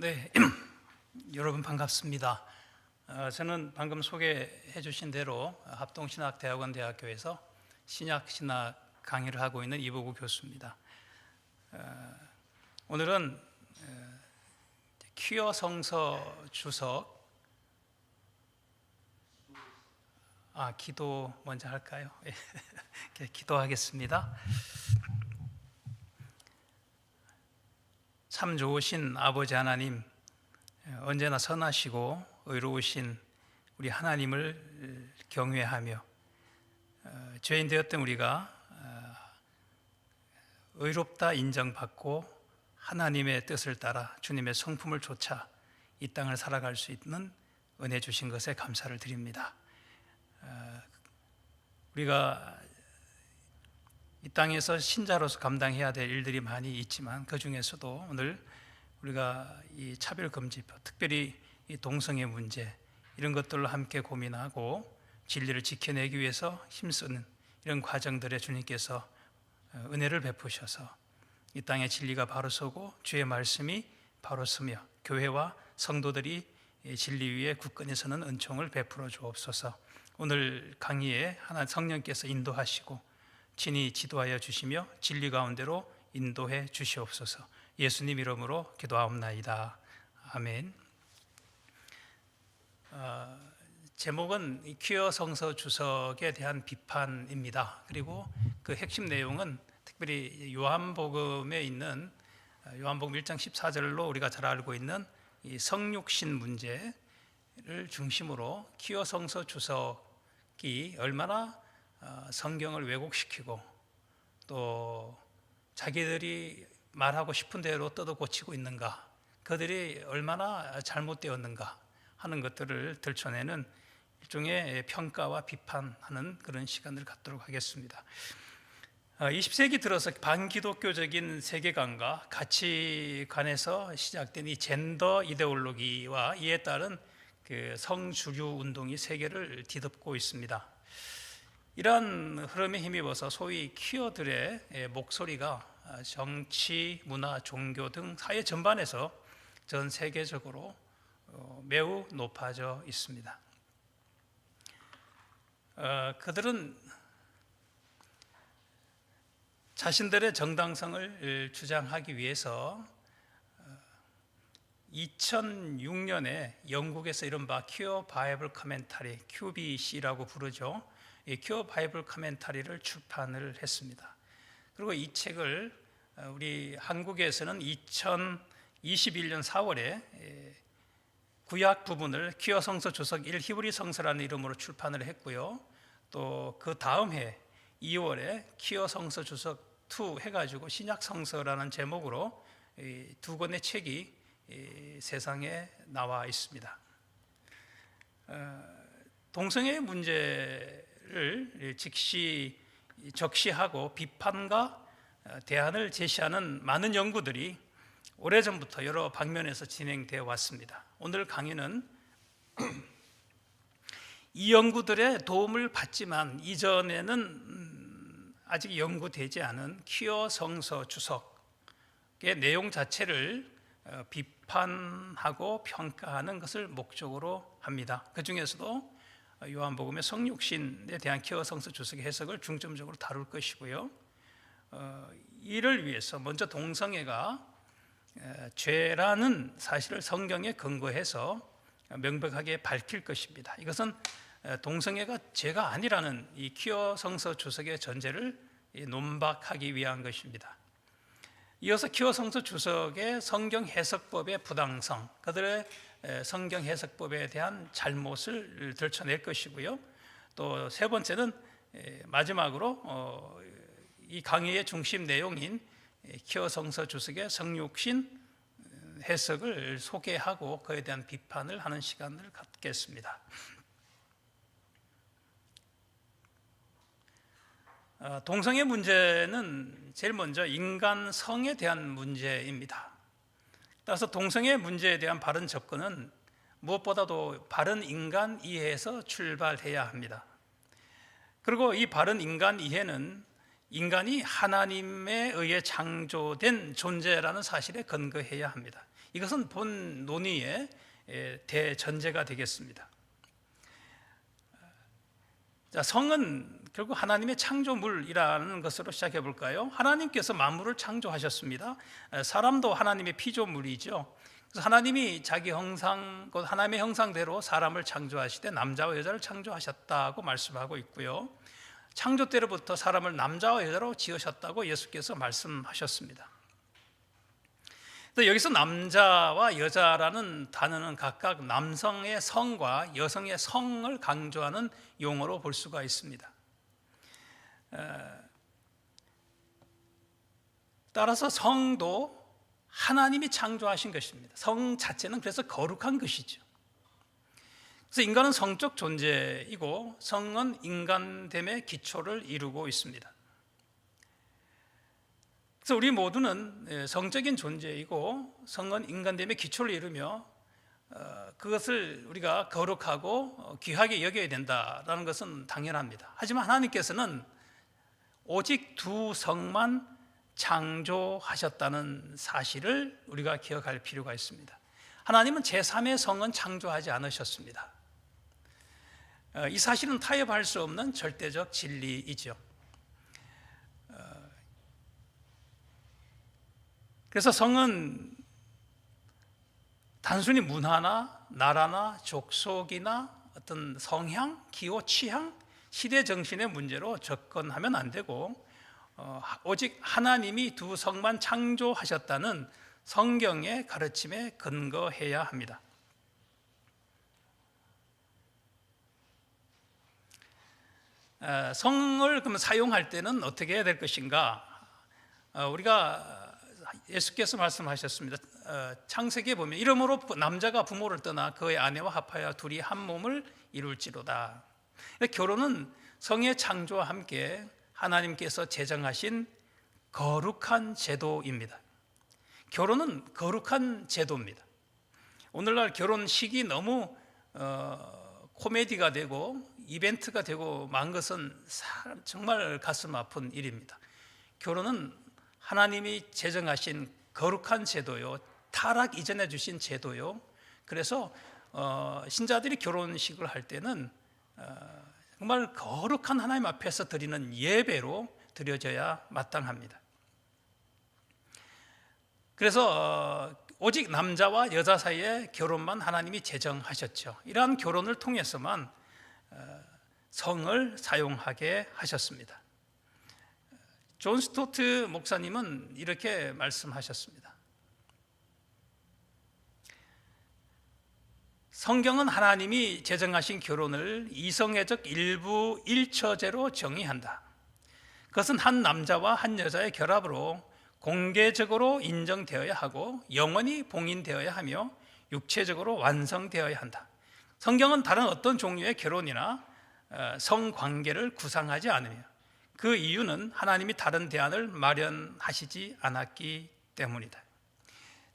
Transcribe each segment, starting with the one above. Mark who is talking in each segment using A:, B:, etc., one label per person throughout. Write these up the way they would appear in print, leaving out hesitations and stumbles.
A: 네, 여러분 반갑습니다. 저는 방금 소개해 주신 대로 합동신학대학원 대학교에서 신약신학 강의를 하고 있는 이보구 교수입니다. 오늘은 퀴어 성서 주석 기도 먼저 할까요? 기도하겠습니다. 참 좋으신 아버지 하나님, 언제나 선하시고 의로우신 우리 하나님을 경외하며 죄인 되었던 우리가 의롭다 인정받고 하나님의 뜻을 따라 주님의 성품을 좇아 이 땅을 살아갈 수 있는 은혜 주신 것에 감사를 드립니다. 우리가 이 땅에서 신자로서 감당해야 될 일들이 많이 있지만 그 중에서도 오늘 우리가 이 차별금지법, 특별히 이 동성애 문제 이런 것들로 함께 고민하고 진리를 지켜내기 위해서 힘쓰는 이런 과정들에 주님께서 은혜를 베푸셔서 이 땅의 진리가 바로 서고 주의 말씀이 바로 서며 교회와 성도들이 진리 위에 굳건히 서는 은총을 베풀어 주옵소서. 오늘 강의에 하나 성령께서 인도하시고 친히 지도하여 주시며 진리 가운데로 인도해 주시옵소서. 예수님 이름으로 기도하옵나이다. 아멘. 제목은 퀴어 성서 주석에 대한 비판입니다. 그리고 그 핵심 내용은 특별히 요한복음에 있는 요한복음 1장 14절로 우리가 잘 알고 있는 이 성육신 문제를 중심으로 퀴어 성서 주석이 얼마나 성경을 왜곡시키고 또 자기들이 말하고 싶은 대로 뜯어 고치고 있는가, 그들이 얼마나 잘못되었는가 하는 것들을 들춰내는 일종의 평가와 비판하는 그런 시간을 갖도록 하겠습니다. 20세기 들어서 반기독교적인 세계관과 가치관에서 시작된 이 젠더 이데올로기와 이에 따른 그 성주류 운동이 세계를 뒤덮고 있습니다. 이러한 흐름에 힘입어서 소위 퀴어들의 목소리가 정치, 문화, 종교 등 사회 전반에서 전 세계적으로 매우 높아져 있습니다. 그들은 자신들의 정당성을 주장하기 위해서 2006년에 영국에서 이른바 퀴어 바이블 커멘터리, QBC라고 부르죠. 이 퀴어 바이블 커멘터리를 출판을 했습니다. 그리고 이 책을 우리 한국에서는 2021년 4월에 구약 부분을 퀴어 성서 주석 1 히브리 성서라는 이름으로 출판을 했고요. 또 그 다음 해 2월에 퀴어 성서 주석 2 해가지고 신약 성서라는 제목으로 두 권의 책이 세상에 나와 있습니다. 동성애 문제를 적시하고 비판과 대안을 제시하는 많은 연구들이 오래전부터 여러 방면에서 진행되어 왔습니다. 오늘 강의는 이 연구들의 도움을 받지만 이전에는 아직 연구되지 않은 퀴어 성서 주석의 내용 자체를 비판하고 평가하는 것을 목적으로 합니다. 그 중에서도 요한복음의 성육신에 대한 퀴어 성서 주석의 해석을 중점적으로 다룰 것이고요. 이를 위해서 먼저 동성애가 죄라는 사실을 성경에 근거해서 명백하게 밝힐 것입니다. 이것은 동성애가 죄가 아니라는 이 퀴어 성서 주석의 전제를 논박하기 위한 것입니다. 이어서 퀴어 성서 주석의 성경 해석법의 부당성, 그들의 성경 해석법에 대한 잘못을 들춰낼 것이고요. 또 세 번째는 마지막으로 이 강의의 중심 내용인 퀴어 성서 주석의 성육신 해석을 소개하고 그에 대한 비판을 하는 시간을 갖겠습니다. 동성애 문제는 제일 먼저 인간 성에 대한 문제입니다. 따라서 동성애 문제에 대한 바른 접근은 무엇보다도 바른 인간 이해에서 출발해야 합니다. 그리고 이 바른 인간 이해는 인간이 하나님에 의해 창조된 존재라는 사실에 근거해야 합니다. 이것은 본 논의의 대전제가 되겠습니다. 자, 성은 결국 하나님의 창조물이라는 것으로 시작해 볼까요? 하나님께서 만물을 창조하셨습니다. 사람도 하나님의 피조물이죠. 그래서 하나님이 자기 형상, 곧 하나님의 형상대로 사람을 창조하시되 남자와 여자를 창조하셨다고 말씀하고 있고요. 창조 때로부터 사람을 남자와 여자로 지으셨다고 예수께서 말씀하셨습니다. 여기서 남자와 여자라는 단어는 각각 남성의 성과 여성의 성을 강조하는 용어로 볼 수가 있습니다. 따라서 성도 하나님이 창조하신 것입니다. 성 자체는 그래서 거룩한 것이죠. 그래서 인간은 성적 존재이고 성은 인간됨의 기초를 이루고 있습니다. 그래서 우리 모두는 성적인 존재이고 성은 인간됨의 기초를 이루며 그것을 우리가 거룩하고 귀하게 여겨야 된다라는 것은 당연합니다. 하지만 하나님께서는 오직 두 성만 창조하셨다는 사실을 우리가 기억할 필요가 있습니다. 하나님은 제3의 성은 창조하지 않으셨습니다. 이 사실은 타협할 수 없는 절대적 진리이죠. 그래서 성은 단순히 문화나 나라나 족속이나 어떤 성향, 기호, 취향, 시대 정신의 문제로 접근하면 안 되고 오직 하나님이 두 성만 창조하셨다는 성경의 가르침에 근거해야 합니다. 성을 그럼 사용할 때는 어떻게 해야 될 것인가? 우리가 예수께서 말씀하셨습니다. 창세기에 보면 이러므로 남자가 부모를 떠나 그의 아내와 합하여 둘이 한 몸을 이룰지로다. 결혼은 성의 창조와 함께 하나님께서 제정하신 거룩한 제도입니다. 결혼은 거룩한 제도입니다. 오늘날 결혼식이 너무 코미디가 되고 이벤트가 되고 만 것은 정말 가슴 아픈 일입니다. 결혼은 하나님이 제정하신 거룩한 제도요, 타락 이전에 주신 제도요. 그래서 신자들이 결혼식을 할 때는 정말 거룩한 하나님 앞에서 드리는 예배로 드려져야 마땅합니다. 그래서 오직 남자와 여자 사이의 결혼만 하나님이 제정하셨죠. 이러한 결혼을 통해서만 성을 사용하게 하셨습니다. 존 스토트 목사님은 이렇게 말씀하셨습니다. 성경은 하나님이 제정하신 결혼을 이성애적 일부 일처제로 정의한다. 그것은 한 남자와 한 여자의 결합으로 공개적으로 인정되어야 하고 영원히 봉인되어야 하며 육체적으로 완성되어야 한다. 성경은 다른 어떤 종류의 결혼이나 성관계를 구상하지 않으며 그 이유는 하나님이 다른 대안을 마련하시지 않았기 때문이다.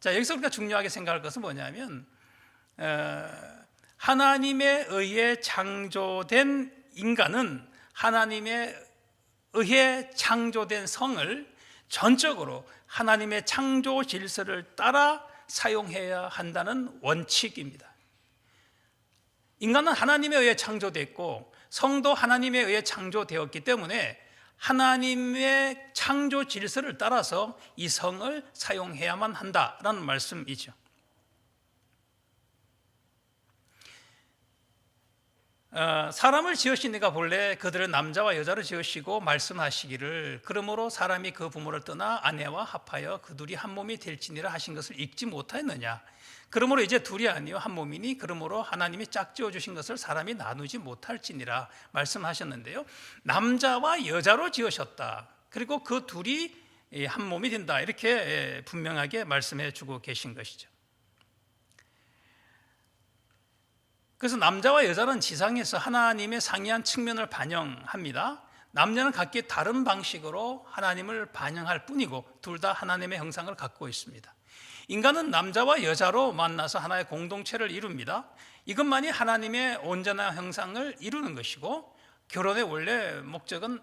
A: 자, 여기서 우리가 중요하게 생각할 것은 뭐냐면 하나님에 의해 창조된 인간은 하나님에 의해 창조된 성을 전적으로 하나님의 창조 질서를 따라 사용해야 한다는 원칙입니다. 인간은 하나님에 의해 창조됐고 성도 하나님에 의해 창조되었기 때문에 하나님의 창조 질서를 따라서 이 성을 사용해야만 한다라는 말씀이죠. 사람을 지으신 이가 본래 그들을 남자와 여자로 지으시고 말씀하시기를 그러므로 사람이 그 부모를 떠나 아내와 합하여 그 둘이 한 몸이 될지니라 하신 것을 읽지 못하였느냐. 그러므로 이제 둘이 아니요 한 몸이니 그러므로 하나님이 짝지어 주신 것을 사람이 나누지 못할지니라 말씀하셨는데요, 남자와 여자로 지으셨다. 그리고 그 둘이 한 몸이 된다. 이렇게 분명하게 말씀해 주고 계신 것이죠. 그래서 남자와 여자는 지상에서 하나님의 상이한 측면을 반영합니다. 남녀는 각기 다른 방식으로 하나님을 반영할 뿐이고 둘 다 하나님의 형상을 갖고 있습니다. 인간은 남자와 여자로 만나서 하나의 공동체를 이룹니다. 이것만이 하나님의 온전한 형상을 이루는 것이고 결혼의 원래 목적은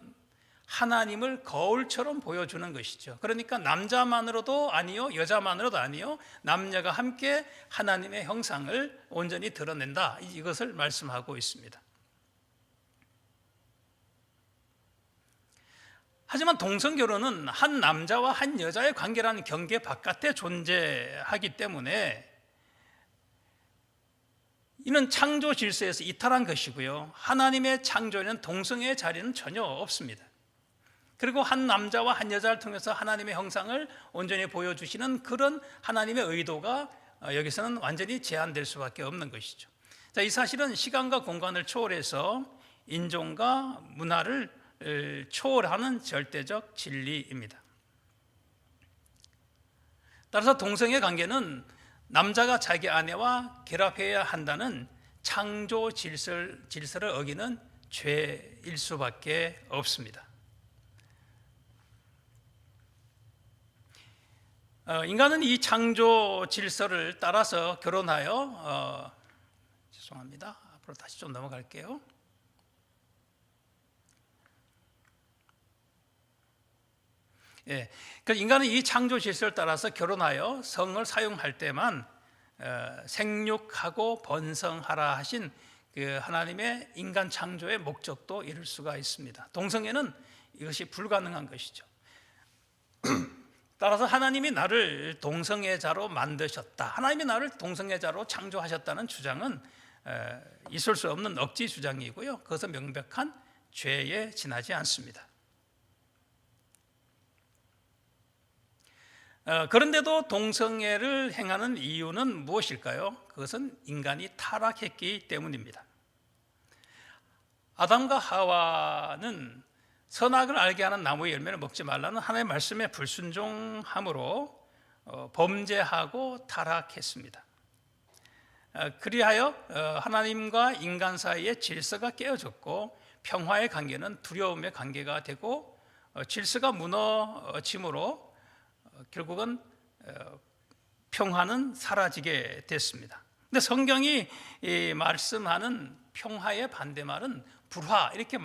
A: 하나님을 거울처럼 보여주는 것이죠. 그러니까 남자만으로도 아니요, 여자만으로도 아니요, 남녀가 함께 하나님의 형상을 온전히 드러낸다, 이것을 말씀하고 있습니다. 하지만 동성결혼은 한 남자와 한 여자의 관계라는 경계 바깥에 존재하기 때문에 이는 창조 질서에서 이탈한 것이고요, 하나님의 창조에는 동성애의 자리는 전혀 없습니다. 그리고 한 남자와 한 여자를 통해서 하나님의 형상을 온전히 보여주시는 그런 하나님의 의도가 여기서는 완전히 제한될 수밖에 없는 것이죠. 자, 이 사실은 시간과 공간을 초월해서 인종과 문화를 초월하는 절대적 진리입니다. 따라서 동성애 관계는 남자가 자기 아내와 결합해야 한다는 창조 질서를 어기는 죄일 수밖에 없습니다. 인간은 이 창조 질서를 따라서 결혼하여 죄송합니다. 앞으로 다시 좀 넘어갈게요. 예, 그러니까 인간은 이 창조 질서를 따라서 결혼하여 성을 사용할 때만 생육하고 번성하라 하신 그 하나님의 인간 창조의 목적도 이룰 수가 있습니다. 동성애는 이것이 불가능한 것이죠. 따라서 하나님이 나를 동성애자로 만드셨다, 하나님이 나를 동성애자로 창조하셨다는 주장은 있을 수 없는 억지 주장이고요, 그것은 명백한 죄에 지나지 않습니다. 그런데도 동성애를 행하는 이유는 무엇일까요? 그것은 인간이 타락했기 때문입니다. 아담과 하와는 선악을 알게 하는 나무의 열매를 먹지 말라는 하나님의 말씀에 불순종함으로 범죄하고 타락했습니다. 그리하여 하나님과 인간 사이의 질서가 깨어졌고 평화의 관계는 두려움의 관계가 되고 질서가 무너짐으로 결국은 평화는 사라지게 됐습니다. 근데 성경이 말씀하는 평화의 반대말은 불화, 이렇게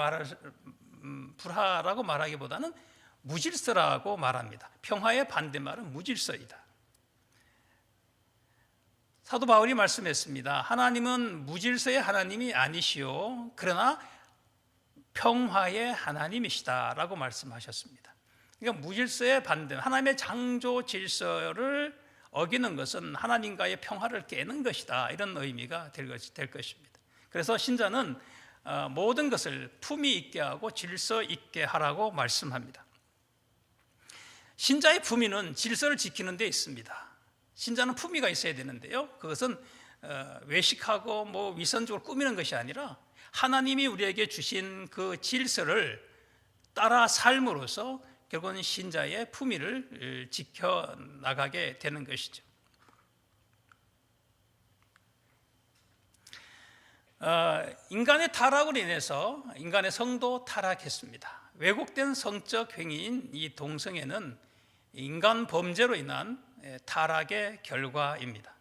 A: 불화라고 말하기보다는 무질서라고 말합니다. 평화의 반대말은 무질서이다. 사도 바울이 말씀했습니다. 하나님은 무질서의 하나님이 아니시오, 그러나 평화의 하나님이시다라고 말씀하셨습니다. 그러니까 무질서의 반대, 하나님의 창조 질서를 어기는 것은 하나님과의 평화를 깨는 것이다, 이런 의미가 될 것입니다. 그래서 신자는 모든 것을 품위 있게 하고 질서 있게 하라고 말씀합니다. 신자의 품위는 질서를 지키는 데 있습니다. 신자는 품위가 있어야 되는데요, 그것은 외식하고 위선적으로 꾸미는 것이 아니라 하나님이 우리에게 주신 그 질서를 따라 삶으로써 결국은 신자의 품위를 지켜나가게 되는 것이죠. 인간의 타락으로 인해서 인간의 성도 타락했습니다. 왜곡된 성적 행위인 이 동성애는 인간 범죄로 인한 타락의 결과입니다.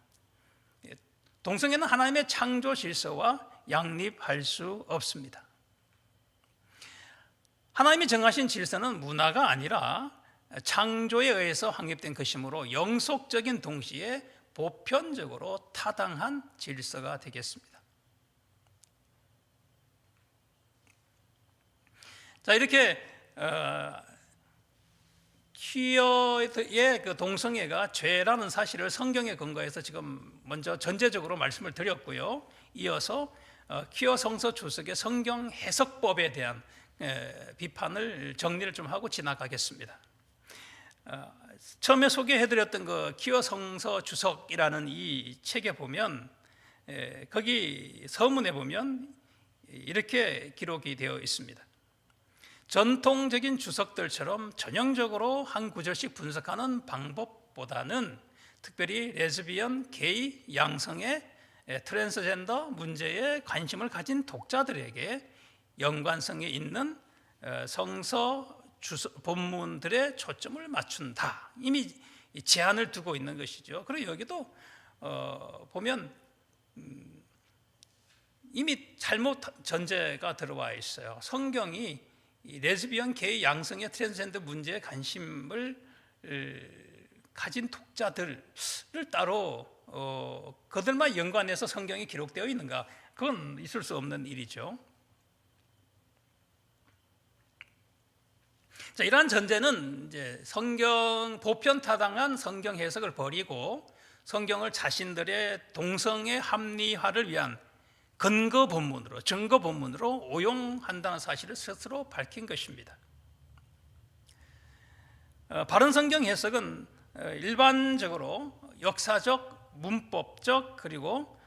A: 동성애는 하나님의 창조 질서와 양립할 수 없습니다. 하나님이 정하신 질서는 문화가 아니라 창조에 의해서 확립된 것이므로 영속적인 동시에 보편적으로 타당한 질서가 되겠습니다. 자, 이렇게 퀴어의 그 동성애가 죄라는 사실을 성경에 근거해서 지금 먼저 전제적으로 말씀을 드렸고요, 이어서 퀴어 성서 주석의 성경 해석법에 대한 비판을 정리를 좀 하고 지나가겠습니다. 처음에 소개해드렸던 그 퀴어 성서 주석이라는 이 책에 보면, 거기 서문에 보면 이렇게 기록이 되어 있습니다. 전통적인 주석들처럼 전형적으로 한 구절씩 분석하는 방법보다는 특별히 레즈비언, 게이, 양성애, 트랜스젠더 문제에 관심을 가진 독자들에게 연관성이 있는 성서 본문들의 초점을 맞춘다, 이미 제한을 두고 있는 것이죠. 그리고 여기도 보면 이미 잘못 전제가 들어와 있어요. 성경이 이 레즈비언, 게이, 양성의 트랜스젠더 문제에 관심을 가진 독자들을 따로 그들만 연관해서 성경이 기록되어 있는가? 그건 있을 수 없는 일이죠. 자, 이러한 전제는 이제 보편타당한 성경 해석을 버리고 성경을 자신들의 동성애 합리화를 위한 근거 본문으로, 증거 본문으로 오용한다는 사실을 스스로 밝힌 것입니다. 바른 성경 해석은 일반적으로 역사적, 문법적, 그리고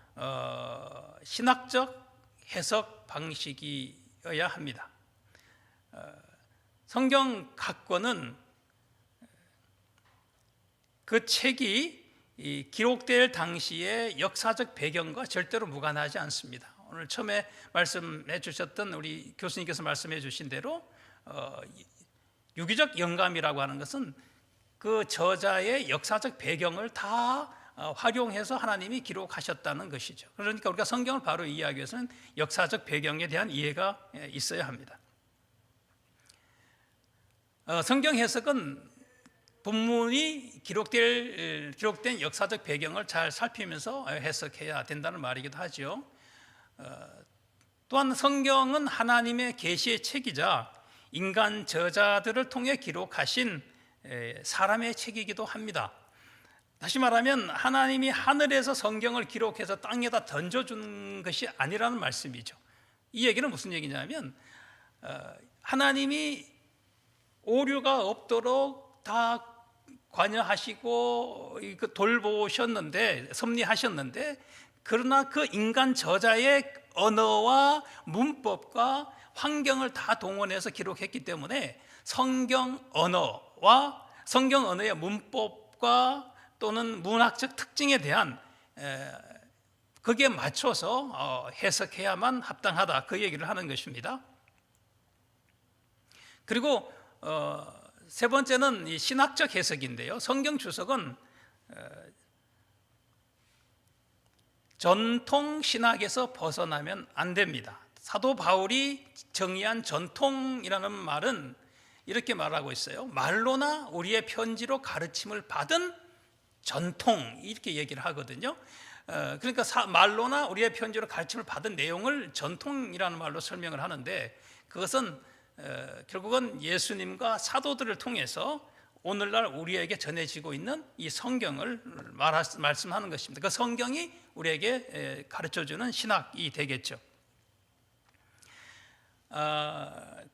A: 신학적 해석 방식이어야 합니다. 성경 각권은 그 책이 기록될 당시의 역사적 배경과 절대로 무관하지 않습니다. 오늘 처음에 말씀해 주셨던 우리 교수님께서 말씀해 주신 대로 유기적 영감이라고 하는 것은 그 저자의 역사적 배경을 다 활용해서 하나님이 기록하셨다는 것이죠. 그러니까 우리가 성경을 바로 이해하기 위해서는 역사적 배경에 대한 이해가 있어야 합니다. 성경 해석은 본문이 기록된 역사적 배경을 잘 살피면서 해석해야 된다는 말이기도 하죠. 또한 성경은 하나님의 계시의 책이자 인간 저자들을 통해 기록하신 사람의 책이기도 합니다. 다시 말하면 하나님이 하늘에서 성경을 기록해서 땅에다 던져준 것이 아니라는 말씀이죠. 이 얘기는 무슨 얘기냐면 하나님이 오류가 없도록 다 관여하시고 돌보셨는데, 섭리하셨는데, 그러나 그 인간 저자의 언어와 문법과 환경을 다 동원해서 기록했기 때문에 성경 언어의 문법과 또는 문학적 특징에 대한 거기에 맞춰서 해석해야만 합당하다, 그 얘기를 하는 것입니다. 그리고 세 번째는 이 신학적 해석인데요. 성경 주석은 전통 신학에서 벗어나면 안 됩니다. 사도 바울이 정의한 전통이라는 말은 이렇게 말하고 있어요. 말로나 우리의 편지로 가르침을 받은 전통, 이렇게 얘기를 하거든요. 그러니까 말로나 우리의 편지로 가르침을 받은 내용을 전통이라는 말로 설명을 하는데, 그것은 결국은 예수님과 사도들을 통해서 오늘날 우리에게 전해지고 있는 이 성경을 말씀하는 것입니다. 그 성경이 우리에게 가르쳐주는 신학이 되겠죠.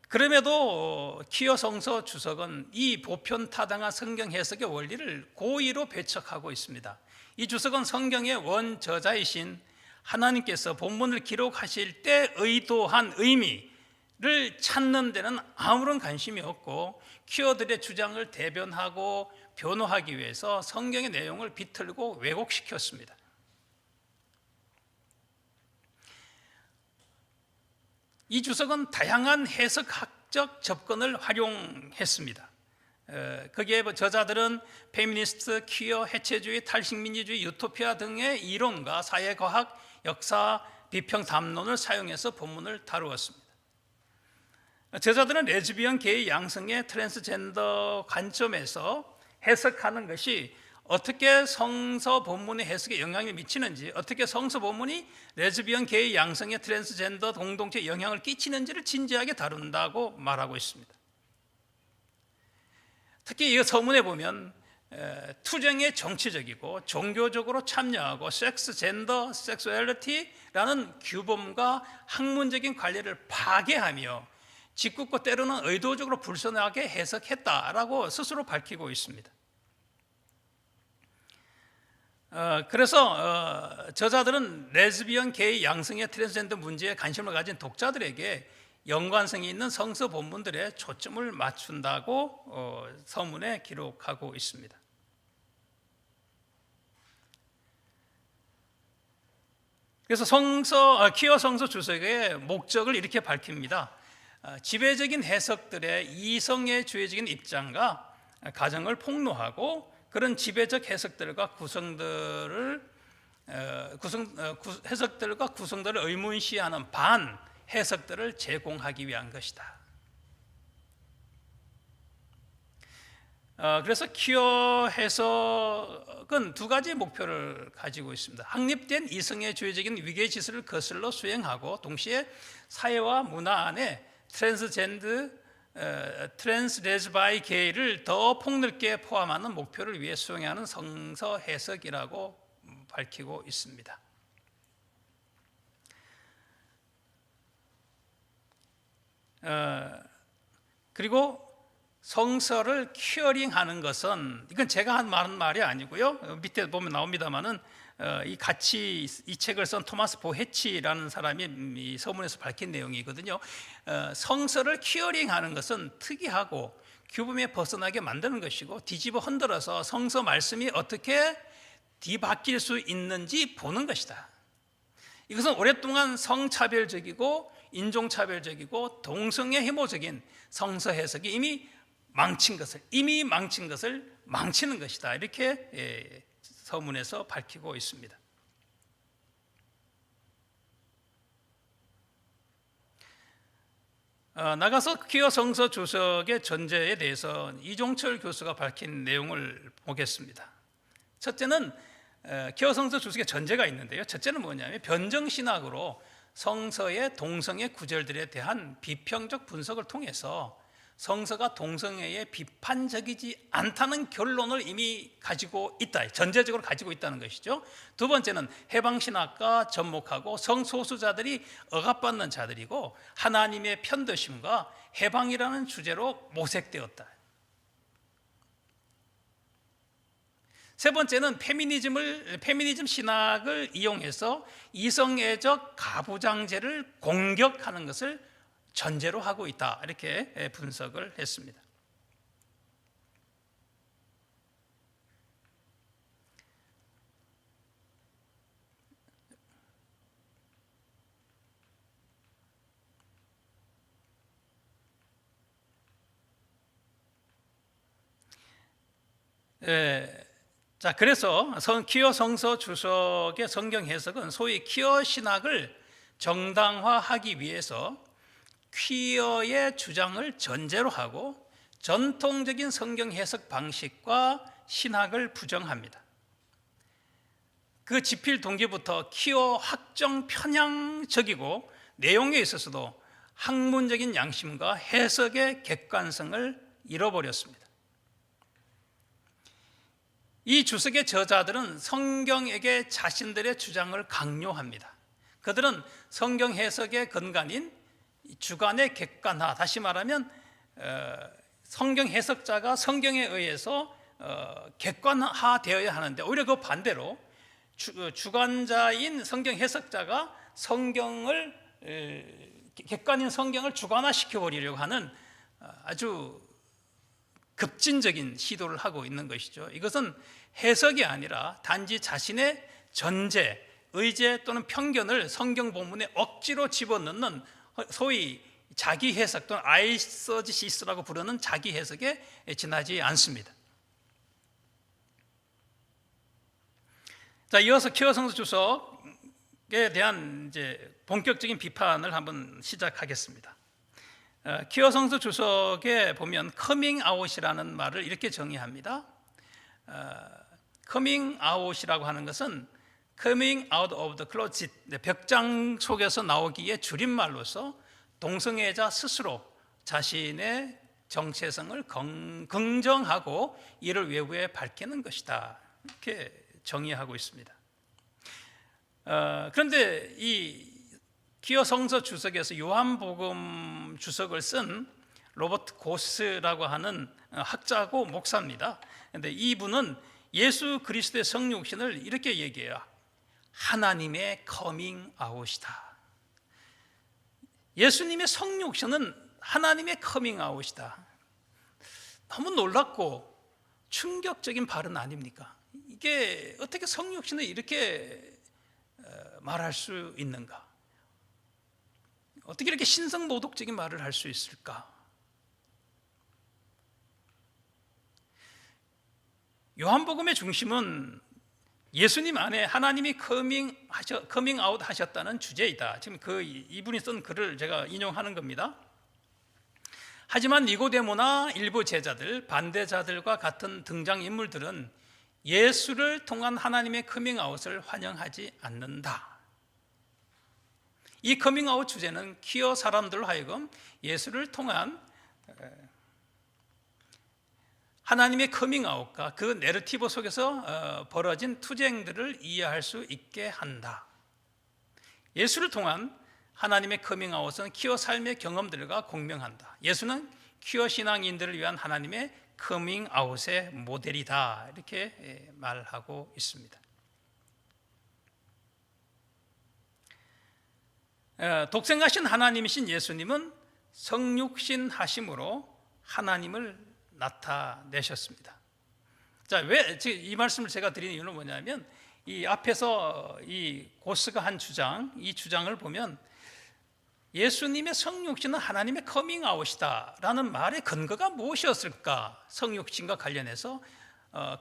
A: 그럼에도 키어 성서 주석은 이 보편타당한 성경 해석의 원리를 고의로 배척하고 있습니다. 이 주석은 성경의 원저자이신 하나님께서 본문을 기록하실 때 의도한 의미를 찾는 데는 아무런 관심이 없고, 키어들의 주장을 대변하고 변호하기 위해서 성경의 내용을 비틀고 왜곡시켰습니다. 이 주석은 다양한 해석학적 접근을 활용했습니다. 거기에 저자들은 페미니스트, 퀴어, 해체주의, 탈식민주주의, 유토피아 등의 이론과 사회과학, 역사, 비평 담론을 사용해서 본문을 다루었습니다. 저자들은 레즈비언, 게이, 양성의 트랜스젠더 관점에서 해석하는 것이 어떻게 성서 본문의 해석에 영향을 미치는지, 어떻게 성서 본문이 레즈비언, 게이, 양성의 트랜스젠더 공동체에 영향을 끼치는지를 진지하게 다룬다고 말하고 있습니다. 특히 이 서문에 보면 투쟁에 정치적이고 종교적으로 참여하고 섹스, 젠더, 섹슈얼리티라는 규범과 학문적인 관리를 파괴하며 짓궂고 때로는 의도적으로 불선하게 해석했다라고 스스로 밝히고 있습니다. 그래서 저자들은 레즈비언, 게이, 양성의 트랜스젠더 문제에 관심을 가진 독자들에게 연관성이 있는 성서 본문들에 초점을 맞춘다고 서문에 기록하고 있습니다. 그래서 키어 성서 주석의 목적을 이렇게 밝힙니다. 지배적인 해석들의 이성애주의적인 입장과 가정을 폭로하고 그런 지배적 해석들과 구성들을 의문시하는 반 해석들을 제공하기 위한 것이다. 그래서 키어 해석은 두 가지 목표를 가지고 있습니다. 확립된 이성의 주의적인 위계 지수를 거슬러 수행하고 동시에 사회와 문화 안에 트랜스레즈바이 게이를 더 폭넓게 포함하는 목표를 위해 수행하는 성서 해석이라고 밝히고 있습니다. 그리고 성서를 큐어링하는 것은 이건 제가 하는 말이 아니고요. 밑에 보면 나옵니다만은 이 책을 쓴 토마스 보헤치라는 사람이 이 서문에서 밝힌 내용이거든요. 성서를 큐어링하는 것은 특이하고 규범에 벗어나게 만드는 것이고 뒤집어 흔들어서 성서 말씀이 어떻게 뒤바뀔 수 있는지 보는 것이다. 이것은 오랫동안 성차별적이고 인종차별적이고 동성애 혐오적인 성서 해석이 이미 망친 것을 망치는 것이다. 이렇게 서문에서 밝히고 있습니다. 나가서 키어 성서 주석의 전제에 대해서 이종철 교수가 밝힌 내용을 보겠습니다. 첫째는 키어 성서 주석의 전제가 있는데요. 첫째는 뭐냐면 변정신학으로 성서의 동성애 구절들에 대한 비평적 분석을 통해서 성서가 동성애에 비판적이지 않다는 결론을 이미 가지고 있다, 전제적으로 가지고 있다는 것이죠. 두 번째는 해방신학과 접목하고 성소수자들이 억압받는 자들이고 하나님의 편드심과 해방이라는 주제로 모색되었다. 세 번째는 페미니즘 신학을 이용해서 이성애적 가부장제를 공격하는 것을 전제로 하고 있다. 이렇게 분석을 했습니다. 자, 그래서 키어 성서 주석의 성경 해석은 소위 키어 신학을 정당화하기 위해서 퀴어의 주장을 전제로 하고 전통적인 성경 해석 방식과 신학을 부정합니다. 그 지필 동기부터 퀴어 확정 편향적이고 내용에 있어서도 학문적인 양심과 해석의 객관성을 잃어버렸습니다. 이 주석의 저자들은 성경에게 자신들의 주장을 강요합니다. 그들은 성경 해석의 근간인 주관의 객관화, 다시 말하면 성경 해석자가 성경에 의해서 객관화되어야 하는데 오히려 그 반대로 주관자인 성경 해석자가 객관인 성경을 주관화시켜 버리려고 하는 아주 급진적인 시도를 하고 있는 것이죠. 이것은 해석이 아니라 단지 자신의 전제, 의제 또는 편견을 성경 본문에 억지로 집어넣는 소위 자기 해석 또는 아이서지시스라고 부르는 자기 해석에 지나지 않습니다. 자, 이어서 키어 성서 주석에 대한 이제 본격적인 비판을 한번 시작하겠습니다. 키어 성서 주석에 보면 커밍 아웃이라는 말을 이렇게 정의합니다. 커밍 아웃이라고 하는 것은 coming out of the closet, 벽장 속에서 나오기에 줄임말로서 동성애자 스스로 자신의 정체성을 긍정하고 이를 외부에 밝히는 것이다. 이렇게 정의하고 있습니다. 그런데 이 키어 성서 주석에서 요한복음 주석을 쓴 로버트 고스라고 하는 학자고 목사입니다. 그런데 이분은 예수 그리스도의 성육신을 이렇게 얘기해요. 하나님의 커밍 아웃이다. 예수님의 성육신은 하나님의 커밍 아웃이다. 너무 놀랍고 충격적인 발언 아닙니까? 이게 어떻게 성육신을 이렇게 말할 수 있는가? 어떻게 이렇게 신성모독적인 말을 할 수 있을까? 요한복음의 중심은 예수님 안에 하나님이 커밍 아웃 하셨다는 주제이다. 지금 이분이 쓴 글을 제가 인용하는 겁니다. 하지만 니고데모나 일부 제자들, 반대자들과 같은 등장인물들은 예수를 통한 하나님의 커밍아웃을 환영하지 않는다. 이 커밍아웃 주제는 퀴어 사람들로 하여금 예수를 통한 하나님의 커밍아웃과 그 내러티브 속에서 벌어진 투쟁들을 이해할 수 있게 한다. 예수를 통한 하나님의 커밍아웃은 퀴어 삶의 경험들과 공명한다. 예수는 퀴어 신앙인들을 위한 하나님의 커밍아웃의 모델이다. 이렇게 말하고 있습니다. 독생하신 하나님이신 예수님은 성육신 하심으로 하나님을 나타내셨습니다. 자, 왜 이 말씀을 제가 드리는 이유는 뭐냐면 이 앞에서 이 고스가 한 주장, 이 주장을 보면 예수님의 성육신은 하나님의 커밍아웃이다라는 말의 근거가 무엇이었을까? 성육신과 관련해서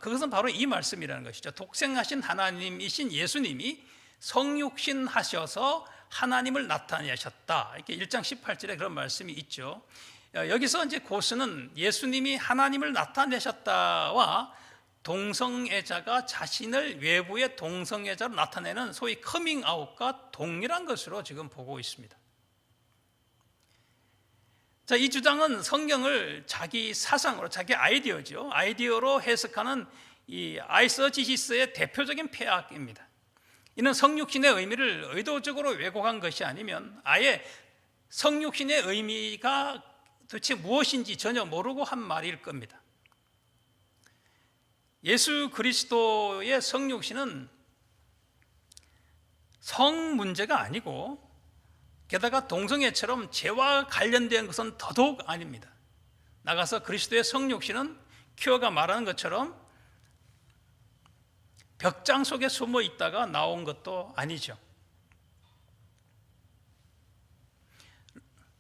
A: 그것은 바로 이 말씀이라는 것이죠. 독생하신 하나님이신 예수님이 성육신 하셔서 하나님을 나타내셨다. 이렇게 1장 18절에 그런 말씀이 있죠. 여기서 이제 고스는 예수님이 하나님을 나타내셨다와 동성애자가 자신을 외부의 동성애자로 나타내는 소위 커밍아웃과 동일한 것으로 지금 보고 있습니다. 자, 이 주장은 성경을 자기 사상으로, 자기 아이디어죠. 아이디어로 해석하는 이 아이서지시스의 대표적인 폐악입니다. 이는 성육신의 의미를 의도적으로 왜곡한 것이 아니면 아예 성육신의 의미가 도대체 무엇인지 전혀 모르고 한 말일 겁니다. 예수 그리스도의 성육신은 성 문제가 아니고 게다가 동성애처럼 죄와 관련된 것은 더더욱 아닙니다. 나가서 그리스도의 성육신은 퀴어가 말하는 것처럼 벽장 속에 숨어 있다가 나온 것도 아니죠.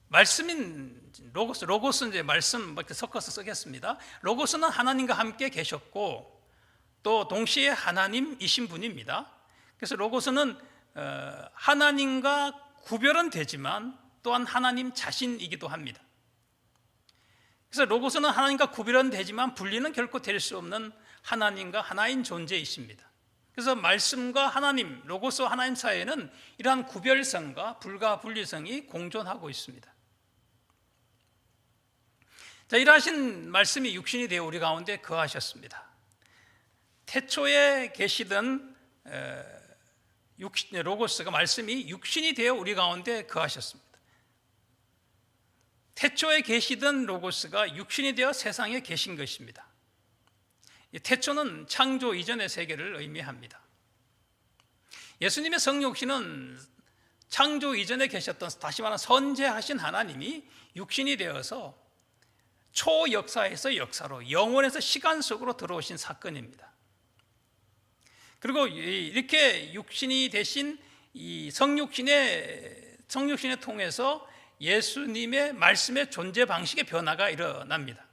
A: 말씀인 로고스 이제 말씀 이렇게 섞어서 쓰겠습니다. 로고스는 하나님과 함께 계셨고 또 동시에 하나님이신 분입니다. 그래서 로고스는 하나님과 구별은 되지만 또한 하나님 자신이기도 합니다. 그래서 로고스는 하나님과 구별은 되지만 분리는 결코 될 수 없는 하나님과 하나인 존재이십니다. 그래서 말씀과 하나님, 로고스와 하나님 사이에는 이러한 구별성과 불가분리성이 공존하고 있습니다. 자, 이러하신 말씀이 육신이 되어 우리 가운데 거하셨습니다. 태초에 계시던 로고스가 말씀이 육신이 되어 우리 가운데 거하셨습니다. 태초에 계시던 로고스가 육신이 되어 세상에 계신 것입니다. 태초는 창조 이전의 세계를 의미합니다. 예수님의 성육신은 창조 이전에 계셨던, 다시 말하면 선재하신 하나님이 육신이 되어서 초역사에서 역사로, 영원에서 시간 속으로 들어오신 사건입니다. 그리고 이렇게 육신이 되신 이 성육신에 통해서 예수님의 말씀의 존재 방식의 변화가 일어납니다.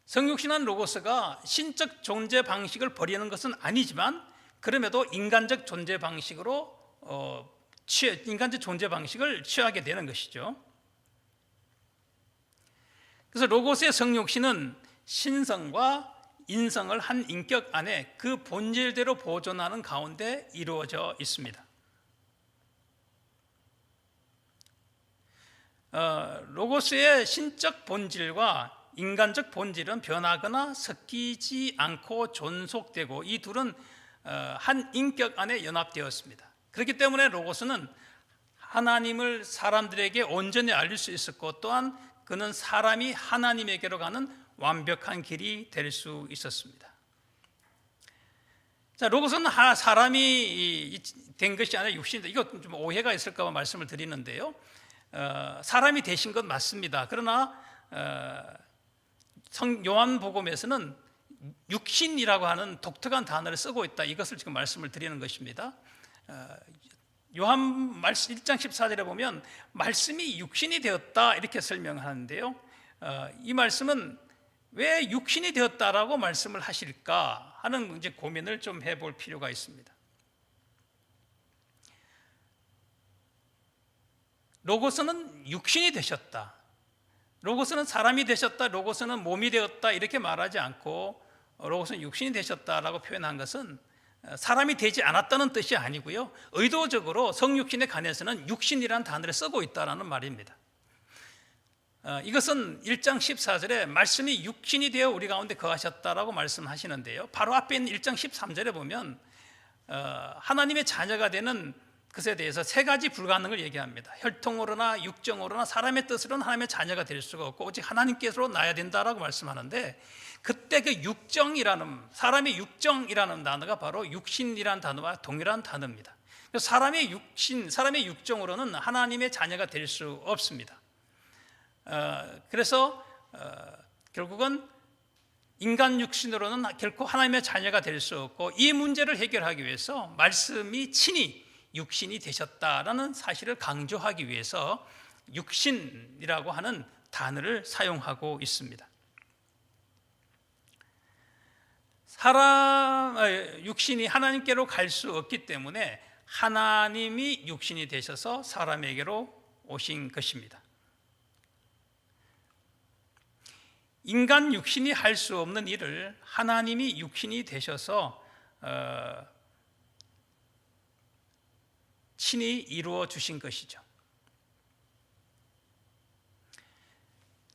A: 성육신한 로고스가 신적 존재 방식을 버리는 것은 아니지만 그럼에도 인간적 존재 방식을 취하게 되는 것이죠. 그래서 로고스의 성육신은 신성과 인성을 한 인격 안에 그 본질대로 보존하는 가운데 이루어져 있습니다. 로고스의 신적 본질과 인간적 본질은 변하거나 섞이지 않고 존속되고 이 둘은 한 인격 안에 연합되었습니다. 그렇기 때문에 로고스는 하나님을 사람들에게 온전히 알릴 수 있었고 또한 그는 사람이 하나님에게로 가는 완벽한 길이 될 수 있었습니다. 자, 로고스는 사람이 된 것이 아니라 육신이다. 이거 좀 오해가 있을까 봐 말씀을 드리는데요. 사람이 되신 건 맞습니다. 그러나 요한복음에서는 육신이라고 하는 독특한 단어를 쓰고 있다. 이것을 지금 말씀을 드리는 것입니다. 요한 말씀 1장 14절에 보면 말씀이 육신이 되었다 이렇게 설명하는데요. 이 말씀은 왜 육신이 되었다라고 말씀을 하실까 하는 이제 고민을 좀 해볼 필요가 있습니다. 로고스는 육신이 되셨다, 로고스는 사람이 되셨다, 로고스는 몸이 되었다 이렇게 말하지 않고 로고스는 육신이 되셨다라고 표현한 것은 사람이 되지 않았다는 뜻이 아니고요, 의도적으로 성육신에 관해서는 육신이라는 단어를 쓰고 있다는 말입니다. 이것은 1장 14절에 말씀이 육신이 되어 우리 가운데 거하셨다라고 말씀하시는데요, 바로 앞에 있는 1장 13절에 보면 하나님의 자녀가 되는 것에 대해서 세 가지 불가능을 얘기합니다. 혈통으로나 육정으로나 사람의 뜻으로는 하나님의 자녀가 될 수가 없고 오직 하나님께서 나야 된다라고 말씀하는데, 그때 그 육정이라는, 사람의 육정이라는 단어가 바로 육신이라는 단어와 동일한 단어입니다. 사람의 육신, 사람의 육정으로는 하나님의 자녀가 될 수 없습니다. 그래서 결국은 인간 육신으로는 결코 하나님의 자녀가 될 수 없고, 이 문제를 해결하기 위해서 말씀이 친히 육신이 되셨다라는 사실을 강조하기 위해서 육신이라고 하는 단어를 사용하고 있습니다. 육신이 하나님께로 갈 수 없기 때문에 하나님이 육신이 되셔서 사람에게로 오신 것입니다. 인간 육신이 할 수 없는 일을 하나님이 육신이 되셔서 친히 이루어 주신 것이죠.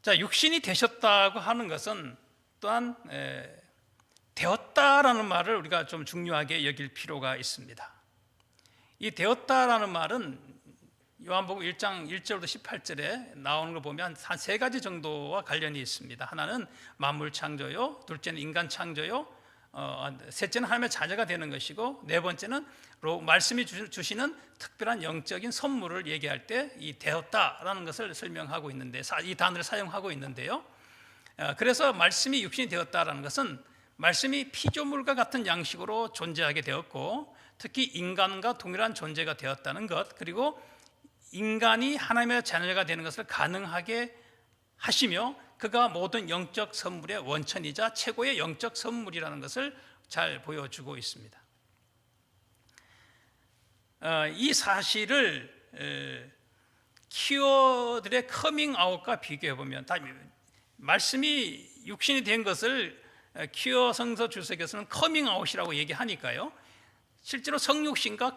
A: 자, 육신이 되셨다고 하는 것은 또한 되었다라는 말을 우리가 좀 중요하게 여길 필요가 있습니다. 이 되었다라는 말은 요한복음 1장 1절부터 18절에 나오는 걸 보면 한 세 가지 정도와 관련이 있습니다. 하나는 만물 창조요, 둘째는 인간 창조요, 셋째는 하나님의 자녀가 되는 것이고, 네 번째는 말씀이 주시는 특별한 영적인 선물을 얘기할 때 이 되었다라는 것을 설명하고 있는데, 이 단어를 사용하고 있는데요, 그래서 말씀이 육신이 되었다라는 것은 말씀이 피조물과 같은 양식으로 존재하게 되었고, 특히 인간과 동일한 존재가 되었다는 것, 그리고 인간이 하나님의 자녀가 되는 것을 가능하게 하시며 그가 모든 영적 선물의 원천이자 최고의 영적 선물이라는 것을 잘 보여주고 있습니다. 이 사실을 키워들의 커밍아웃과 비교해보면, 말씀이 육신이 된 것을 키워 성서 주석에서는 커밍아웃이라고 얘기하니까요, 실제로 성육신과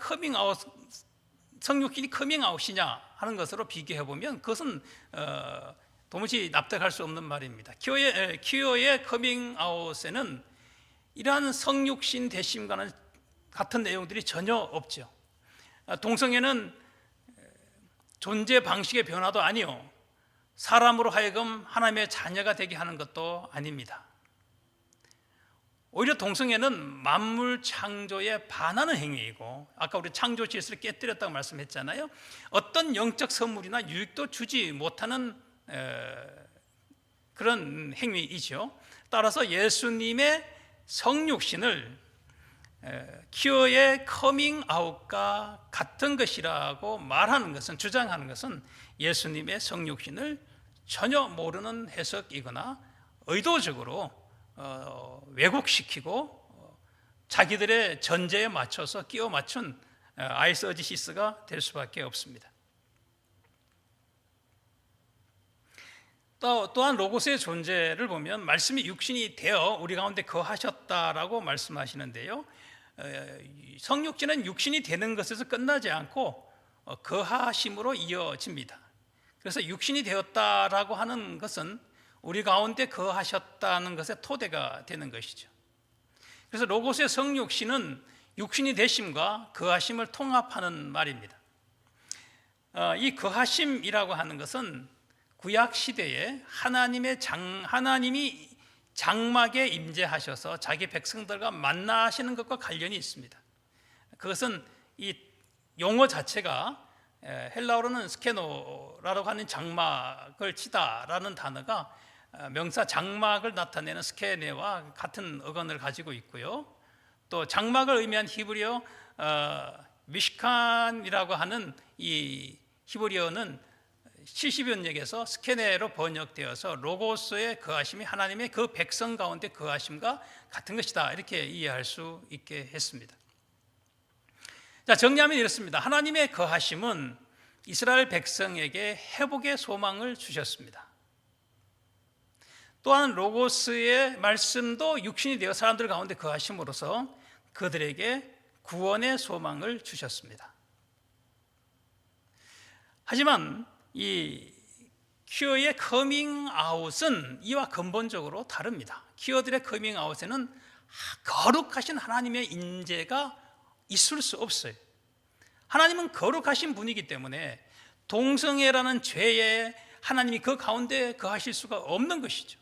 A: 성육신이 커밍아웃이냐 하는 것으로 비교해보면 그것은 도무지 납득할 수 없는 말입니다. 키워의 커밍아웃에는 이러한 성육신 되심과는 같은 내용들이 전혀 없죠. 동성애는 존재 방식의 변화도 아니요, 사람으로 하여금 하나님의 자녀가 되게 하는 것도 아닙니다. 오히려 동성애는 만물 창조에 반하는 행위이고, 아까 우리 창조 질서를 깨뜨렸다고 말씀했잖아요. 어떤 영적 선물이나 유익도 주지 못하는 그런 행위이죠. 따라서 예수님의 성육신을 키어의 커밍아웃과 같은 것이라고 말하는 것은, 주장하는 것은 예수님의 성육신을 전혀 모르는 해석이거나 의도적으로 왜곡시키고 자기들의 전제에 맞춰서 끼워 맞춘 아이서지시스가 될 수밖에 없습니다. 또한 로고스의 존재를 보면 말씀이 육신이 되어 우리 가운데 거하셨다라고 말씀하시는데요, 성육신은 육신이 되는 것에서 끝나지 않고 거하심으로 이어집니다. 그래서 육신이 되었다라고 하는 것은 우리 가운데 거하셨다는 것의 토대가 되는 것이죠. 그래서 로고스의 성육신은 육신이 되심과 거하심을 통합하는 말입니다. 이 거하심이라고 하는 것은 구약 시대에 하나님이 장막에 임재하셔서 자기 백성들과 만나시는 것과 관련이 있습니다. 그것은 이 용어 자체가 헬라어로는 스케노라고 하는 장막을 치다라는 단어가 명사 장막을 나타내는 스케네와 같은 어근을 가지고 있고요, 또 장막을 의미한 히브리어 미시칸이라고 하는 이 히브리어는 70연역에서 스케네로 번역되어서 로고스의 거하심이 하나님의 그 백성 가운데 거하심과 같은 것이다, 이렇게 이해할 수 있게 했습니다. 자, 정리하면 이렇습니다. 하나님의 거하심은 이스라엘 백성에게 회복의 소망을 주셨습니다. 또한 로고스의 말씀도 육신이 되어 사람들 가운데 거하심으로써 그들에게 구원의 소망을 주셨습니다. 하지만 이 퀴어의 커밍아웃은 이와 근본적으로 다릅니다. 퀴어들의 커밍아웃에는 거룩하신 하나님의 인재가 있을 수 없어요. 하나님은 거룩하신 분이기 때문에 동성애라는 죄에 하나님이 그 가운데 거하실 수가 없는 것이죠.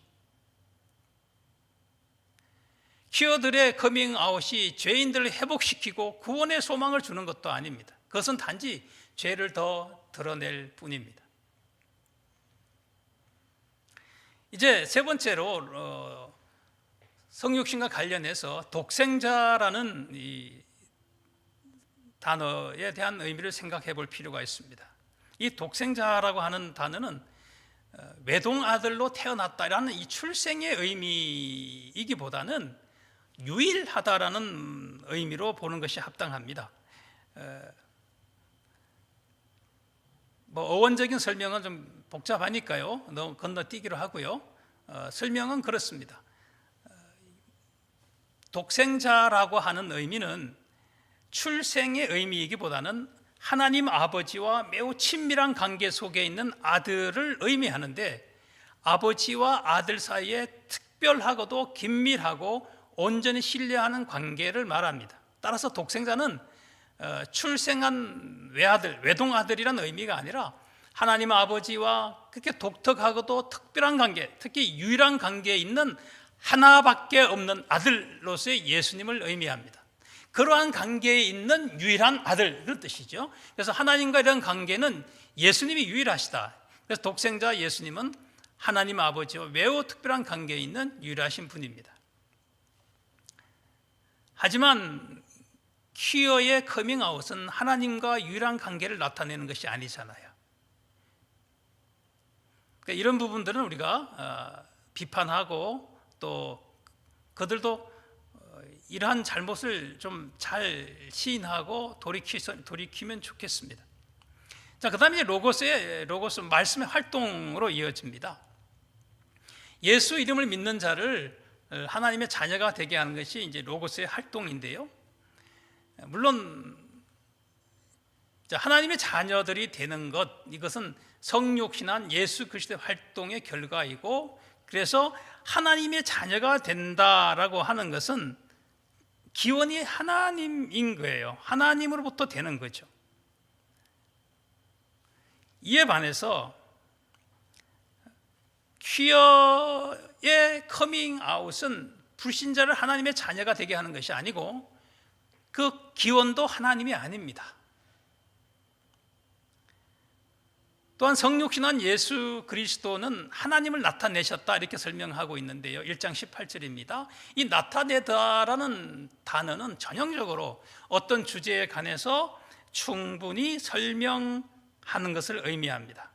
A: 퀴어들의 커밍아웃이 죄인들을 회복시키고 구원의 소망을 주는 것도 아닙니다. 그것은 단지 죄를 더 드러낼 뿐입니다. 이제 세 번째로 성육신과 관련해서 독생자라는 이 단어에 대한 의미를 생각해 볼 필요가 있습니다. 이 독생자라고 하는 단어는 외동아들로 태어났다라는 이 출생의 의미이기보다는 유일하다라는 의미로 보는 것이 합당합니다. 어원적인 설명은 좀 복잡하니까요, 너무 건너뛰기로 하고요. 설명은 그렇습니다. 독생자라고 하는 의미는 출생의 의미이기보다는 하나님 아버지와 매우 친밀한 관계 속에 있는 아들을 의미하는데, 아버지와 아들 사이에 특별하고도 긴밀하고 온전히 신뢰하는 관계를 말합니다. 따라서 독생자는 출생한 외아들, 외동아들이라는 의미가 아니라 하나님 아버지와 그렇게 독특하고도 특별한 관계, 특히 유일한 관계에 있는 하나밖에 없는 아들로서의 예수님을 의미합니다. 그러한 관계에 있는 유일한 아들, 그런 뜻이죠. 그래서 하나님과 이런 관계는 예수님이 유일하시다. 그래서 독생자 예수님은 하나님 아버지와 매우 특별한 관계에 있는 유일하신 분입니다. 하지만 퀴어의 커밍아웃은 하나님과 유일한 관계를 나타내는 것이 아니잖아요. 그러니까 이런 부분들은 우리가 비판하고 또 그들도 이러한 잘못을 좀 잘 시인하고 돌이키면 좋겠습니다. 자, 그다음에 로고스 말씀의 활동으로 이어집니다. 예수 이름을 믿는 자를 하나님의 자녀가 되게 하는 것이 이제 로고스의 활동인데요. 물론 하나님의 자녀들이 되는 것, 이것은 성육신한 예수 그리스도의 활동의 결과이고, 그래서 하나님의 자녀가 된다라고 하는 것은 기원이 하나님인 거예요. 하나님으로부터 되는 거죠. 이에 반해서 퀴어의 커밍아웃은 불신자를 하나님의 자녀가 되게 하는 것이 아니고 그 기원도 하나님이 아닙니다. 또한 성육신한 예수 그리스도는 하나님을 나타내셨다, 이렇게 설명하고 있는데요. 1장 18절입니다. 이 나타내다라는 단어는 전형적으로 어떤 주제에 관해서 충분히 설명하는 것을 의미합니다.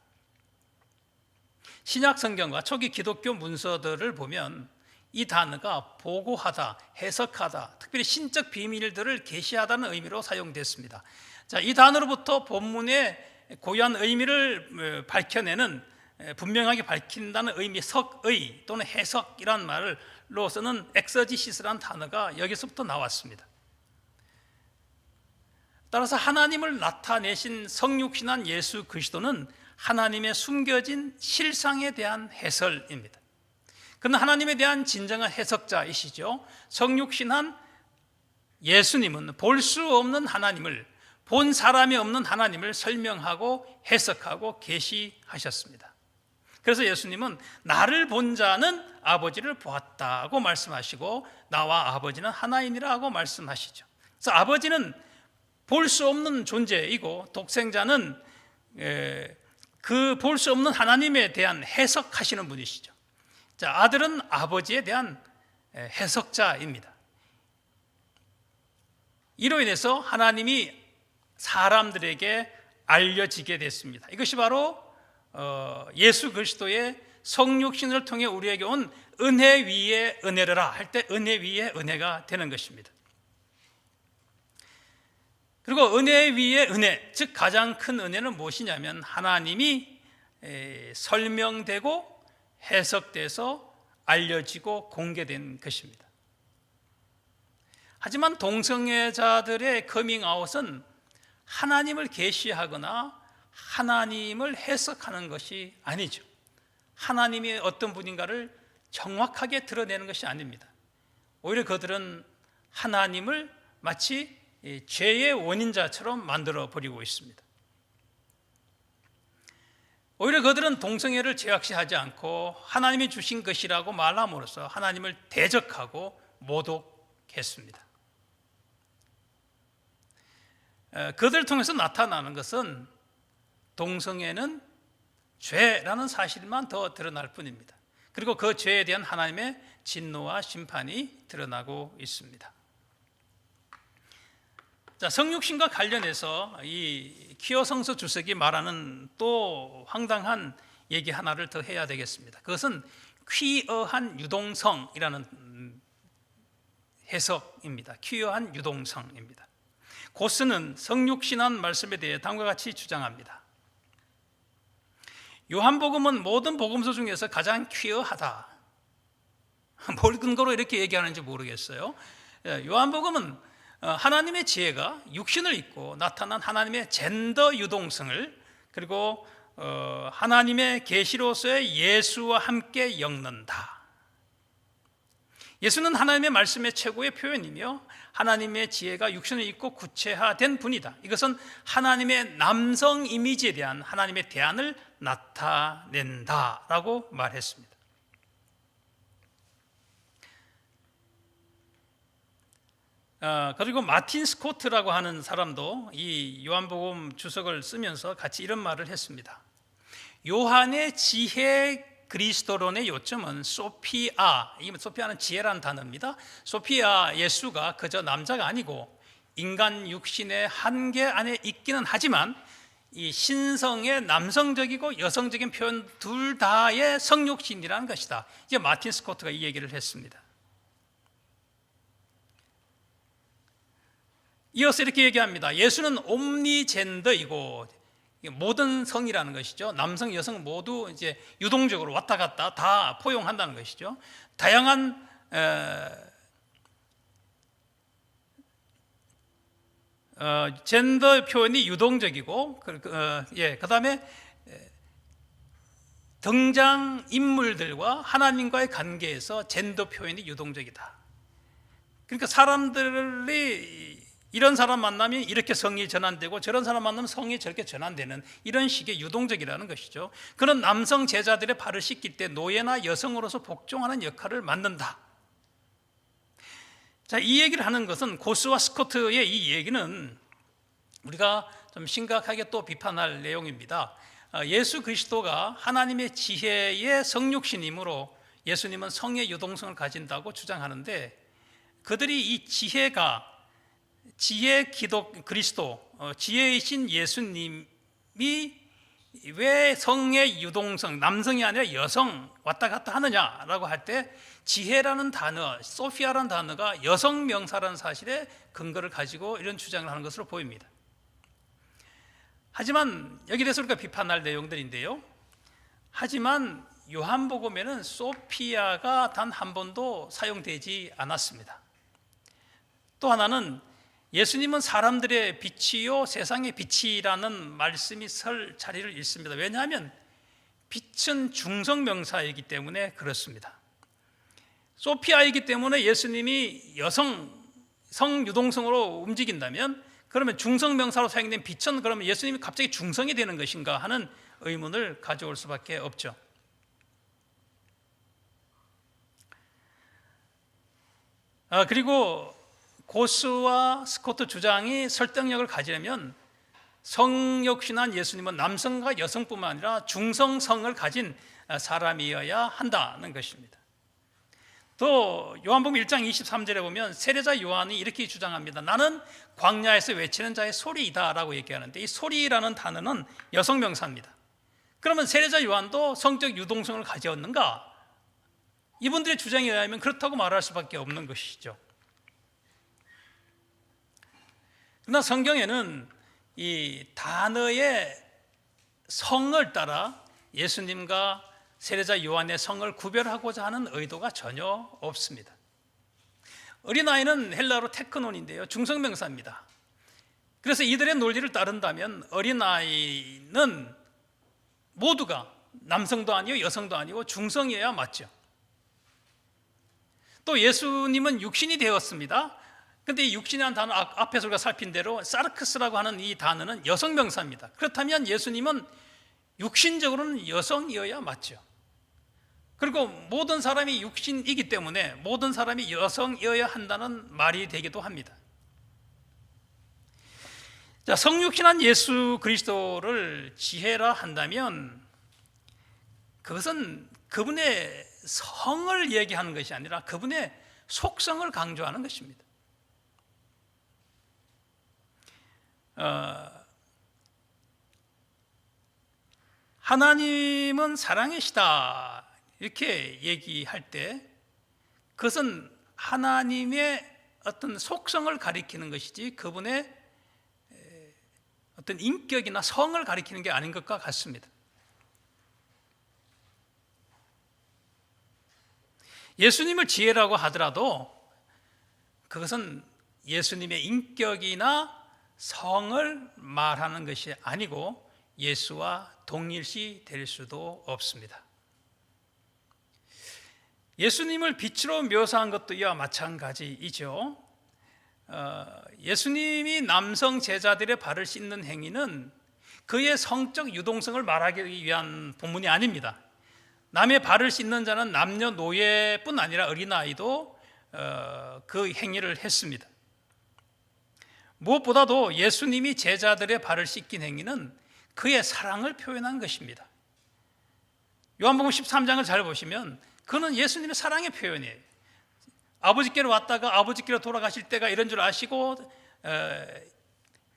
A: 신약 성경과 초기 기독교 문서들을 보면 이 단어가 보고하다, 해석하다, 특별히 신적 비밀들을 계시하다는 의미로 사용됐습니다. 자, 이 단어로부터 본문의 고유한 의미를 밝혀내는, 분명하게 밝힌다는 의미, 석의 또는 해석이란 말로서는 엑서지시스라는 단어가 여기서부터 나왔습니다. 따라서 하나님을 나타내신 성육신한 예수 그리스도는 하나님의 숨겨진 실상에 대한 해설입니다. 그는 하나님에 대한 진정한 해석자이시죠. 성육신한 예수님은 볼 수 없는 하나님을, 본 사람이 없는 하나님을 설명하고 해석하고 계시하셨습니다. 그래서 예수님은 나를 본 자는 아버지를 보았다고 말씀하시고 나와 아버지는 하나이니라고 말씀하시죠. 그래서 아버지는 볼 수 없는 존재이고 독생자는 그 볼 수 없는 하나님에 대한 해석하시는 분이시죠. 자, 아들은 아버지에 대한 해석자입니다. 이로 인해서 하나님이 사람들에게 알려지게 됐습니다. 이것이 바로 예수 그리스도의 성육신을 통해 우리에게 온 은혜 위에 은혜라 할 때 은혜 위에 은혜가 되는 것입니다. 그리고 은혜 위에 은혜, 즉 가장 큰 은혜는 무엇이냐면 하나님이 설명되고 해석돼서 알려지고 공개된 것입니다. 하지만 동성애자들의 커밍아웃은 하나님을 계시하거나 하나님을 해석하는 것이 아니죠. 하나님이 어떤 분인가를 정확하게 드러내는 것이 아닙니다. 오히려 그들은 하나님을 마치 죄의 원인자처럼 만들어 버리고 있습니다. 오히려 그들은 동성애를 죄악시하지 않고 하나님이 주신 것이라고 말함으로써 하나님을 대적하고 모독했습니다. 그들을 통해서 나타나는 것은 동성애는 죄라는 사실만 더 드러날 뿐입니다. 그리고 그 죄에 대한 하나님의 진노와 심판이 드러나고 있습니다. 자, 성육신과 관련해서 이 키어 성서 주석이 말하는 또 황당한 얘기 하나를 더 해야 되겠습니다. 그것은 퀴어한 유동성이라는 해석입니다. 퀴어한 유동성입니다. 고스는 성육신한 말씀에 대해 다음과 같이 주장합니다. 요한복음은 모든 복음서 중에서 가장 퀴어하다. 뭘 근거로 이렇게 얘기하는지 모르겠어요. 요한복음은 하나님의 지혜가 육신을 입고 나타난 하나님의 젠더 유동성을, 그리고 하나님의 계시로서의 예수와 함께 엮는다. 예수는 하나님의 말씀의 최고의 표현이며 하나님의 지혜가 육신을 입고 구체화된 분이다. 이것은 하나님의 남성 이미지에 대한 하나님의 대안을 나타낸다라고 말했습니다. 그리고 마틴 스코트라고 하는 사람도 이 요한복음 주석을 쓰면서 같이 이런 말을 했습니다. 요한의 지혜 그리스도론의 요점은 소피아, 이 소피아는 지혜라는 단어입니다. 소피아 예수가 그저 남자가 아니고 인간 육신의 한계 안에 있기는 하지만 이 신성의 남성적이고 여성적인 표현 둘 다의 성육신이라는 것이다. 이제 마틴 스코트가 이 얘기를 했습니다. 이어서 이렇게 얘기합니다. 예수는 옴니젠더이고 모든 성이라는 것이죠. 남성, 여성 모두 이제 유동적으로 왔다 갔다 다 포용한다는 것이죠. 다양한 젠더 표현이 유동적이고, 그다음에 등장 인물들과 하나님과의 관계에서 젠더 표현이 유동적이다. 그러니까 사람들이 이런 사람 만나면 이렇게 성이 전환되고 저런 사람 만나면 성이 저렇게 전환되는 이런 식의 유동적이라는 것이죠. 그런 남성 제자들의 발을 씻길 때 노예나 여성으로서 복종하는 역할을 맡는다. 자, 이 얘기를 하는 것은 고스와 스코트의 이 얘기는 우리가 좀 심각하게 또 비판할 내용입니다. 예수 그리스도가 하나님의 지혜의 성육신이므로 예수님은 성의 유동성을 가진다고 주장하는데, 그들이 이 지혜가 지혜 그리스도, 지혜이신 예수님이 왜 성의 유동성, 남성이 아니라 여성 왔다 갔다 하느냐라고 할 때 지혜라는 단어, 소피아라는 단어가 여성 명사라는 사실에 근거를 가지고 이런 주장을 하는 것으로 보입니다. 하지만 여기 대해서 우리가 비판할 내용들인데요. 하지만 요한복음에는 소피아가 단 한 번도 사용되지 않았습니다. 또 하나는 예수님은 사람들의 빛이요 세상의 빛이라는 말씀이 설 자리를 잃습니다. 왜냐하면 빛은 중성명사이기 때문에 그렇습니다. 소피아이기 때문에 예수님이 성유동성으로 움직인다면, 그러면 중성명사로 사용된 빛은 그러면 예수님이 갑자기 중성이 되는 것인가 하는 의문을 가져올 수밖에 없죠. 그리고 고스와 스코트 주장이 설득력을 가지려면 성육신한 예수님은 남성과 여성뿐만 아니라 중성성을 가진 사람이어야 한다는 것입니다. 또 요한복음 1장 23절에 보면 세례자 요한이 이렇게 주장합니다. 나는 광야에서 외치는 자의 소리이다 라고 얘기하는데, 이 소리라는 단어는 여성명사입니다. 그러면 세례자 요한도 성적 유동성을 가졌는가? 이분들의 주장에 의하면 그렇다고 말할 수밖에 없는 것이죠. 그러나 성경에는 이 단어의 성을 따라 예수님과 세례자 요한의 성을 구별하고자 하는 의도가 전혀 없습니다. 어린아이는 헬라어로 테크논인데요, 중성명사입니다. 그래서 이들의 논리를 따른다면 어린아이는 모두가 남성도 아니고 여성도 아니고 중성이어야 맞죠. 또 예수님은 육신이 되었습니다. 그런데 이 육신이라는 단어 앞에서 우리가 살핀 대로 사르크스라고 하는 이 단어는 여성명사입니다. 그렇다면 예수님은 육신적으로는 여성이어야 맞죠. 그리고 모든 사람이 육신이기 때문에 모든 사람이 여성이어야 한다는 말이 되기도 합니다. 자, 성육신한 예수 그리스도를 지혜라 한다면 그것은 그분의 성을 얘기하는 것이 아니라 그분의 속성을 강조하는 것입니다. 하나님은 사랑이시다 이렇게 얘기할 때 그것은 하나님의 어떤 속성을 가리키는 것이지 그분의 어떤 인격이나 성을 가리키는 게 아닌 것과 같습니다. 예수님을 지혜라고 하더라도 그것은 예수님의 인격이나 성을 말하는 것이 아니고 예수와 동일시 될 수도 없습니다. 예수님을 빛으로 묘사한 것도 이와 마찬가지이죠. 예수님이 남성 제자들의 발을 씻는 행위는 그의 성적 유동성을 말하기 위한 본문이 아닙니다. 남의 발을 씻는 자는 남녀노예뿐 아니라 어린아이도 그 행위를 했습니다. 무엇보다도 예수님이 제자들의 발을 씻긴 행위는 그의 사랑을 표현한 것입니다. 요한복음 13장을 잘 보시면 그는 예수님의 사랑의 표현이에요. 아버지께로 왔다가 아버지께로 돌아가실 때가 이런 줄 아시고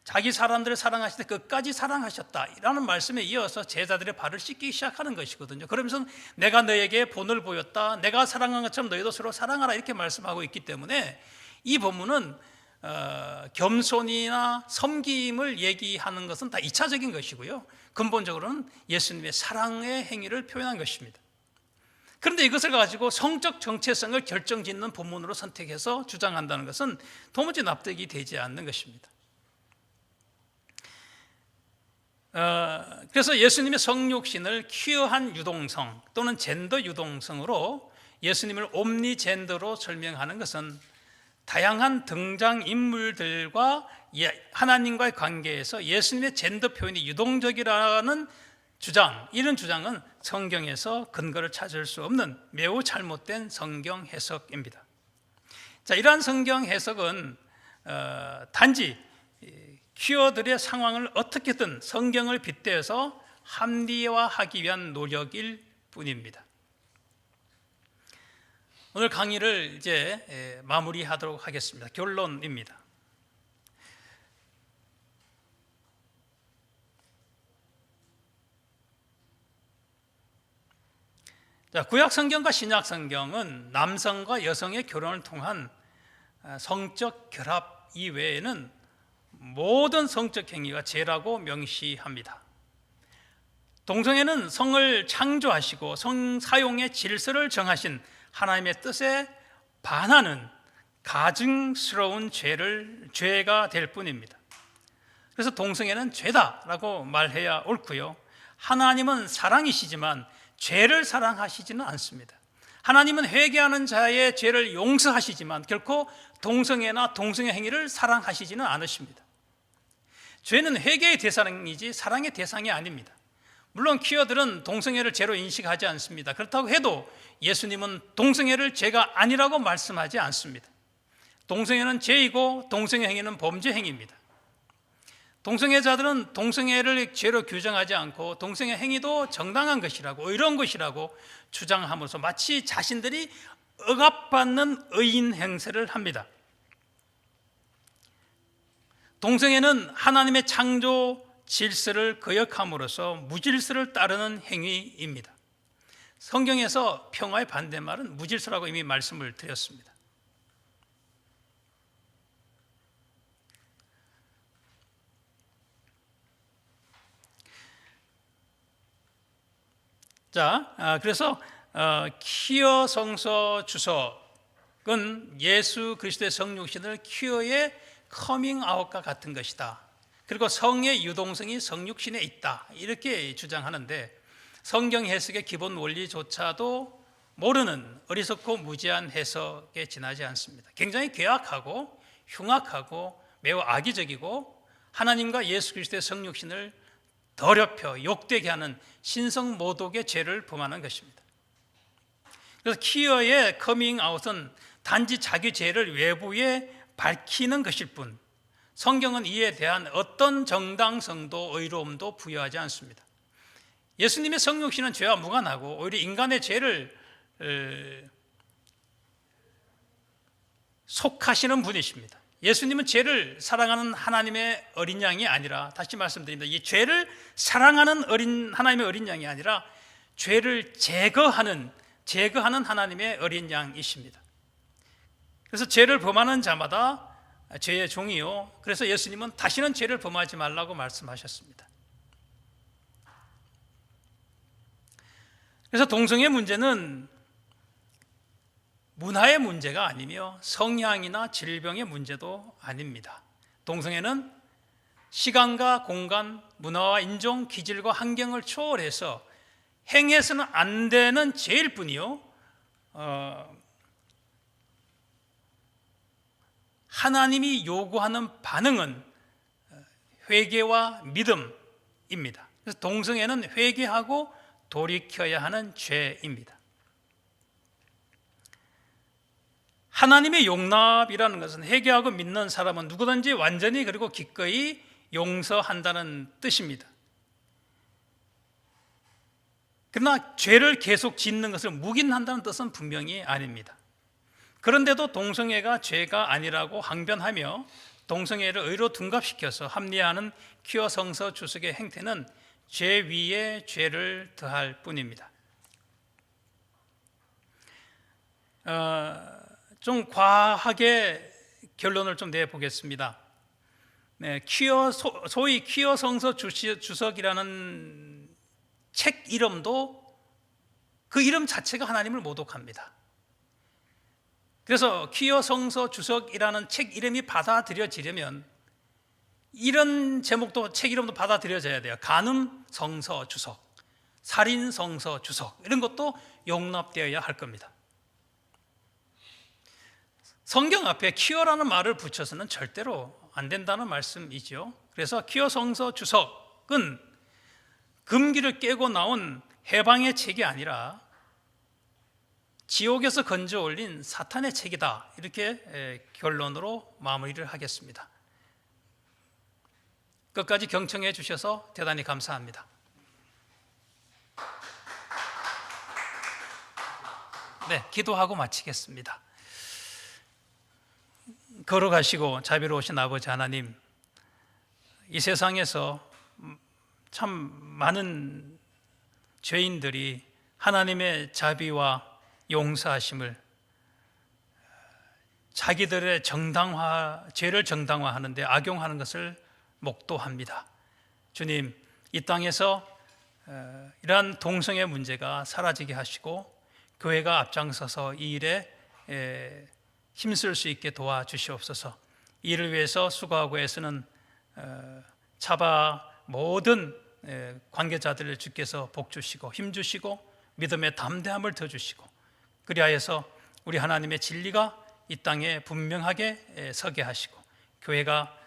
A: 자기 사람들을 사랑하실 때 끝까지 사랑하셨다라는 말씀에 이어서 제자들의 발을 씻기 시작하는 것이거든요. 그러면서 내가 너에게 본을 보였다, 내가 사랑한 것처럼 너희도 서로 사랑하라 이렇게 말씀하고 있기 때문에 이 본문은 겸손이나 섬김을 얘기하는 것은 다 2차적인 것이고요, 근본적으로는 예수님의 사랑의 행위를 표현한 것입니다. 그런데 이것을 가지고 성적 정체성을 결정짓는 본문으로 선택해서 주장한다는 것은 도무지 납득이 되지 않는 것입니다. 그래서 예수님의 성육신을 퀴어한 유동성 또는 젠더 유동성으로 예수님을 옴니젠더로 설명하는 것은 다양한 등장인물들과 하나님과의 관계에서 예수님의 젠더 표현이 유동적이라는 주장, 이런 주장은 성경에서 근거를 찾을 수 없는 매우 잘못된 성경 해석입니다. 자, 이러한 성경 해석은 단지 퀴어들의 상황을 어떻게든 성경을 빗대어서 합리화하기 위한 노력일 뿐입니다. 오늘 강의를 이제 마무리하도록 하겠습니다. 결론입니다. 자, 구약 성경과 신약 성경은 남성과 여성의 결혼을 통한 성적 결합 이외에는 모든 성적 행위가 죄라고 명시합니다. 동성애는 성을 창조하시고 성 사용의 질서를 정하신 하나님의 뜻에 반하는 가증스러운 죄가 될 뿐입니다. 그래서 동성애는 죄다라고 말해야 옳고요, 하나님은 사랑이시지만 죄를 사랑하시지는 않습니다. 하나님은 회개하는 자의 죄를 용서하시지만 결코 동성애나 동성애 행위를 사랑하시지는 않으십니다. 죄는 회개의 대상이지 사랑의 대상이 아닙니다. 물론 퀴어들은 동성애를 죄로 인식하지 않습니다. 그렇다고 해도 예수님은 동성애를 죄가 아니라고 말씀하지 않습니다. 동성애는 죄이고 동성애 행위는 범죄 행위입니다. 동성애자들은 동성애를 죄로 규정하지 않고 동성애 행위도 정당한 것이라고, 의로운 것이라고 주장함으로써 마치 자신들이 억압받는 의인 행세를 합니다. 동성애는 하나님의 창조 질서를 거역함으로써 무질서를 따르는 행위입니다. 성경에서 평화의 반대말은 무질서라고 이미 말씀을 드렸습니다. 자, 그래서 키어 성서 주석은 예수 그리스도의 성육신을 키어의 커밍아웃과 같은 것이다. 그리고 성의 유동성이 성육신에 있다, 이렇게 주장하는데 성경 해석의 기본 원리조차도 모르는 어리석고 무지한 해석에 지나지 않습니다. 굉장히 괴악하고 흉악하고 매우 악의적이고 하나님과 예수 그리스도의 성육신을 더럽혀 욕되게 하는 신성모독의 죄를 범하는 것입니다. 그래서 키어의 커밍아웃은 단지 자기 죄를 외부에 밝히는 것일 뿐 성경은 이에 대한 어떤 정당성도 의로움도 부여하지 않습니다. 예수님의 성육신은 죄와 무관하고 오히려 인간의 죄를 속하시는 분이십니다. 예수님은 죄를 사랑하는 하나님의 어린 양이 아니라, 다시 말씀드립니다, 이 죄를 사랑하는 하나님의 어린 양이 아니라 죄를 제거하는 하나님의 어린 양이십니다. 그래서 죄를 범하는 자마다 죄의 종이요, 그래서 예수님은 다시는 죄를 범하지 말라고 말씀하셨습니다. 그래서 동성애 문제는 문화의 문제가 아니며 성향이나 질병의 문제도 아닙니다. 동성애는 시간과 공간, 문화와 인종, 기질과 환경을 초월해서 행해서는 안 되는 죄일 뿐이요, 하나님이 요구하는 반응은 회개와 믿음입니다. 그래서 동성애는 회개하고 돌이켜야 하는 죄입니다. 하나님의 용납이라는 것은 회개하고 믿는 사람은 누구든지 완전히 그리고 기꺼이 용서한다는 뜻입니다. 그러나 죄를 계속 짓는 것을 묵인한다는 뜻은 분명히 아닙니다. 그런데도 동성애가 죄가 아니라고 항변하며 동성애를 의로 둔갑시켜서 합리화하는 퀴어 성서 주석의 행태는 죄 위에 죄를 더할 뿐입니다. 좀 과하게 결론을 좀 내보겠습니다. 네, 소위 퀴어 성서 주석이라는 책 이름도 그 이름 자체가 하나님을 모독합니다. 그래서 퀴어 성서 주석이라는 책 이름이 받아들여지려면 이런 제목도, 책 이름도 받아들여져야 돼요. 간음 성서 주석, 살인 성서 주석, 이런 것도 용납되어야 할 겁니다. 성경 앞에 퀴어라는 말을 붙여서는 절대로 안 된다는 말씀이죠. 그래서 퀴어 성서 주석은 금기를 깨고 나온 해방의 책이 아니라 지옥에서 건져 올린 사탄의 책이다, 이렇게 결론으로 마무리를 하겠습니다. 끝까지 경청해 주셔서 대단히 감사합니다. 네, 기도하고 마치겠습니다. 걸어가시고 자비로우신 아버지 하나님, 이 세상에서 참 많은 죄인들이 하나님의 자비와 용서하심을 자기들의 죄를 정당화하는데 악용하는 것을 목도합니다. 주님, 이 땅에서 이러한 동성애 문제가 사라지게 하시고 교회가 앞장서서 이 일에 힘쓸 수 있게 도와주시옵소서. 이를 위해서 수고하고 애쓰는 차바 모든 관계자들을 주께서 복 주시고 힘 주시고 믿음의 담대함을 더 주시고, 그리하여서 우리 하나님의 진리가 이 땅에 분명하게 서게 하시고 교회가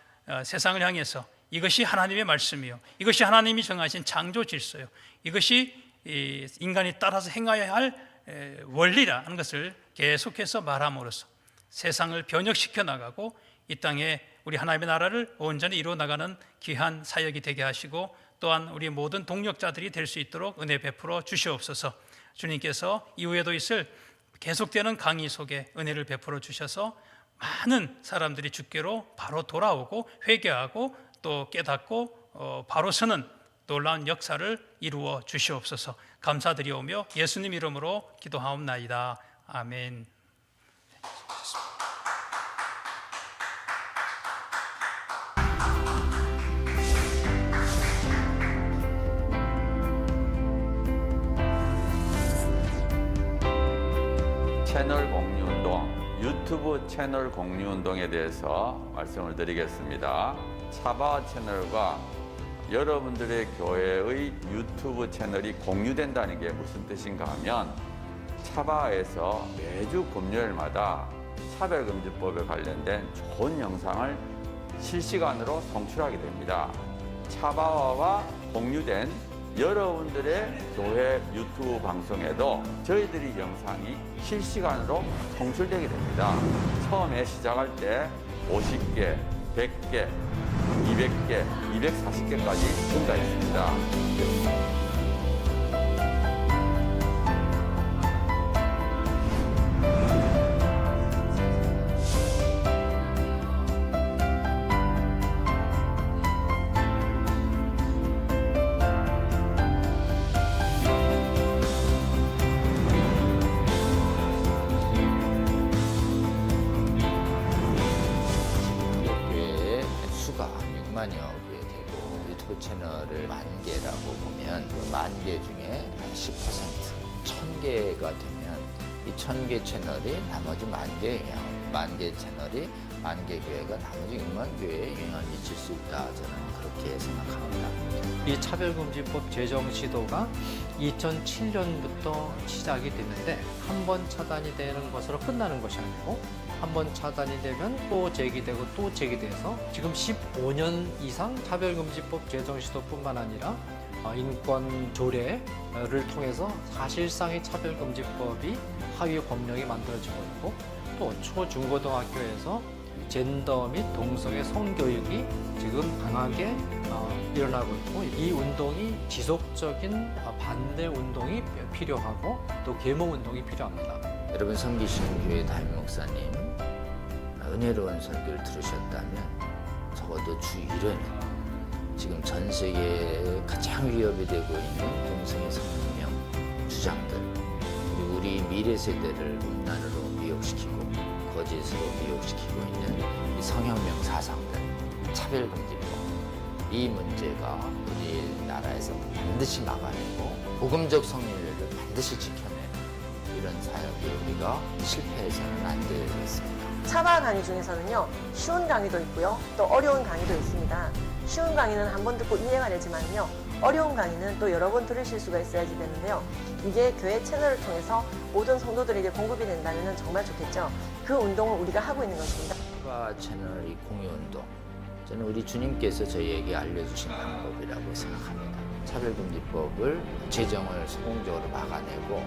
A: 세상을 향해서 이것이 하나님의 말씀이요, 이것이 하나님이 정하신 창조 질서요, 이것이 인간이 따라서 행하여야 할 원리라는 것을 계속해서 말함으로써 세상을 변혁시켜 나가고 이 땅에 우리 하나님의 나라를 온전히 이루어 나가는 귀한 사역이 되게 하시고, 또한 우리 모든 동력자들이 될 수 있도록 은혜 베풀어 주시옵소서. 주님께서 이후에도 있을 계속되는 강의 속에 은혜를 베풀어 주셔서 많은 사람들이 주께로 바로 돌아오고 회개하고 또 깨닫고 바로 서는 놀라운 역사를 이루어 주시옵소서. 감사드리오며 예수님 이름으로 기도하옵나이다. 아멘.
B: 채널 공유 운동, 유튜브 채널 공유 운동에 대해서 말씀을 드리겠습니다. 차바 채널과 여러분들의 교회의 유튜브 채널이 공유된다는 게 무슨 뜻인가 하면 차바에서 매주 금요일마다 차별금지법에 관련된 좋은 영상을 실시간으로 송출하게 됩니다. 차바와가 공유된 여러분들의 교회 유튜브 방송에도 저희들이 영상이 실시간으로 송출되게 됩니다. 처음에 시작할 때 50개, 100개, 200개, 240개까지 증가했습니다.
C: 교회의 수가 6만여 개 되고 유튜브 채널을 10,000개라고 보면 그 10,000개 중에 한 10%, 1,000개가 되면 이 1,000개 채널이 나머지 10,000개에 영향을, 10,000개 채널이 10,000개 교회가 나머지 6만 교회에 영향을 미칠 수 있다. 저는 그렇게 생각합니다.
D: 이 차별금지법 제정 시도가 2007년부터 시작이 됐는데 한 번 차단이 되는 것으로 끝나는 것이 아니고 한 번 차단이 되면 또 제기되고 또 제기돼서 지금 15년 이상 차별금지법 제정 시도뿐만 아니라 인권 조례를 통해서 사실상의 차별금지법이 하위 법령이 만들어지고 있고 또 초중고등학교에서 젠더 및 동성애 성교육이 지금 강하게 일어나고 있고 이 운동이 지속적인 반대 운동이 필요하고 또 계몽 운동이 필요합니다.
C: 여러분 섬기시는 교회 담임 목사님 은혜로운 설교를 들으셨다면 적어도 주 1회는 지금 전 세계에 가장 위협이 되고 있는 동성애 성명 주장들 그리고 우리 미래 세대를 음란으로 미혹시키고 거짓으로 미혹시키고 있는 이 성혁명 사상들 차별금지법 이 문제가 우리나라에서 반드시 막아내고 복음적 성인례를 반드시 지켜내는 이런 사역에 우리가 실패해서는 안 되겠습니다.
E: 차바 강의 중에서는요, 쉬운 강의도 있고요, 또 어려운 강의도 있습니다. 쉬운 강의는 한 번 듣고 이해가 되지만요, 어려운 강의는 또 여러 번 들으실 수가 있어야지 되는데요. 이게 교회 채널을 통해서 모든 성도들에게 공급이 된다면 정말 좋겠죠. 그 운동을 우리가 하고 있는 것입니다.
C: 차바 채널 이 공유 운동, 저는 우리 주님께서 저희에게 알려주신 방법이라고 생각합니다. 차별금지법을 제정을 성공적으로 막아내고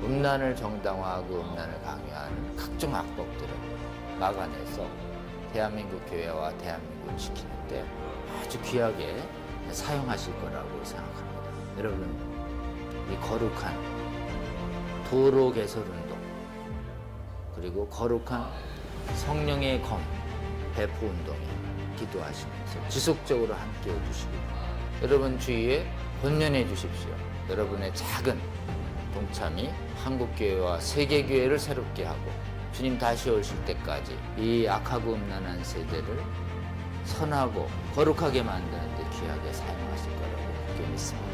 C: 음란을 정당화하고 음란을 강요하는 각종 악법들을 막아내서 대한민국 교회와 대한민국을 지키는데 아주 귀하게 사용하실 거라고 생각합니다. 여러분, 이 거룩한 도로 개설 운동 그리고 거룩한 성령의 검 배포 운동에 기도하시면서 지속적으로 함께 해주시기 바랍니다. 여러분 주위에 권면해 주십시오. 여러분의 작은 동참이 한국교회와 세계교회를 새롭게 하고 주님 다시 오실 때까지 이 악하고 음란한 세대를 선하고 거룩하게 만드는 데 귀하게 사용하실 거라고 그렇게 믿습니다.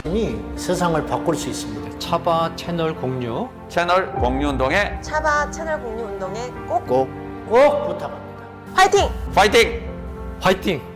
F: 이 세상을 바꿀 수 있습니다.
D: 차바 채널 공유
B: 채널 공유 운동에
E: 차바 채널 공유 운동에 꼭
C: 꼭
F: 꼭 부탁합니다.
E: 화이팅!
B: 파이팅!
D: 화이팅!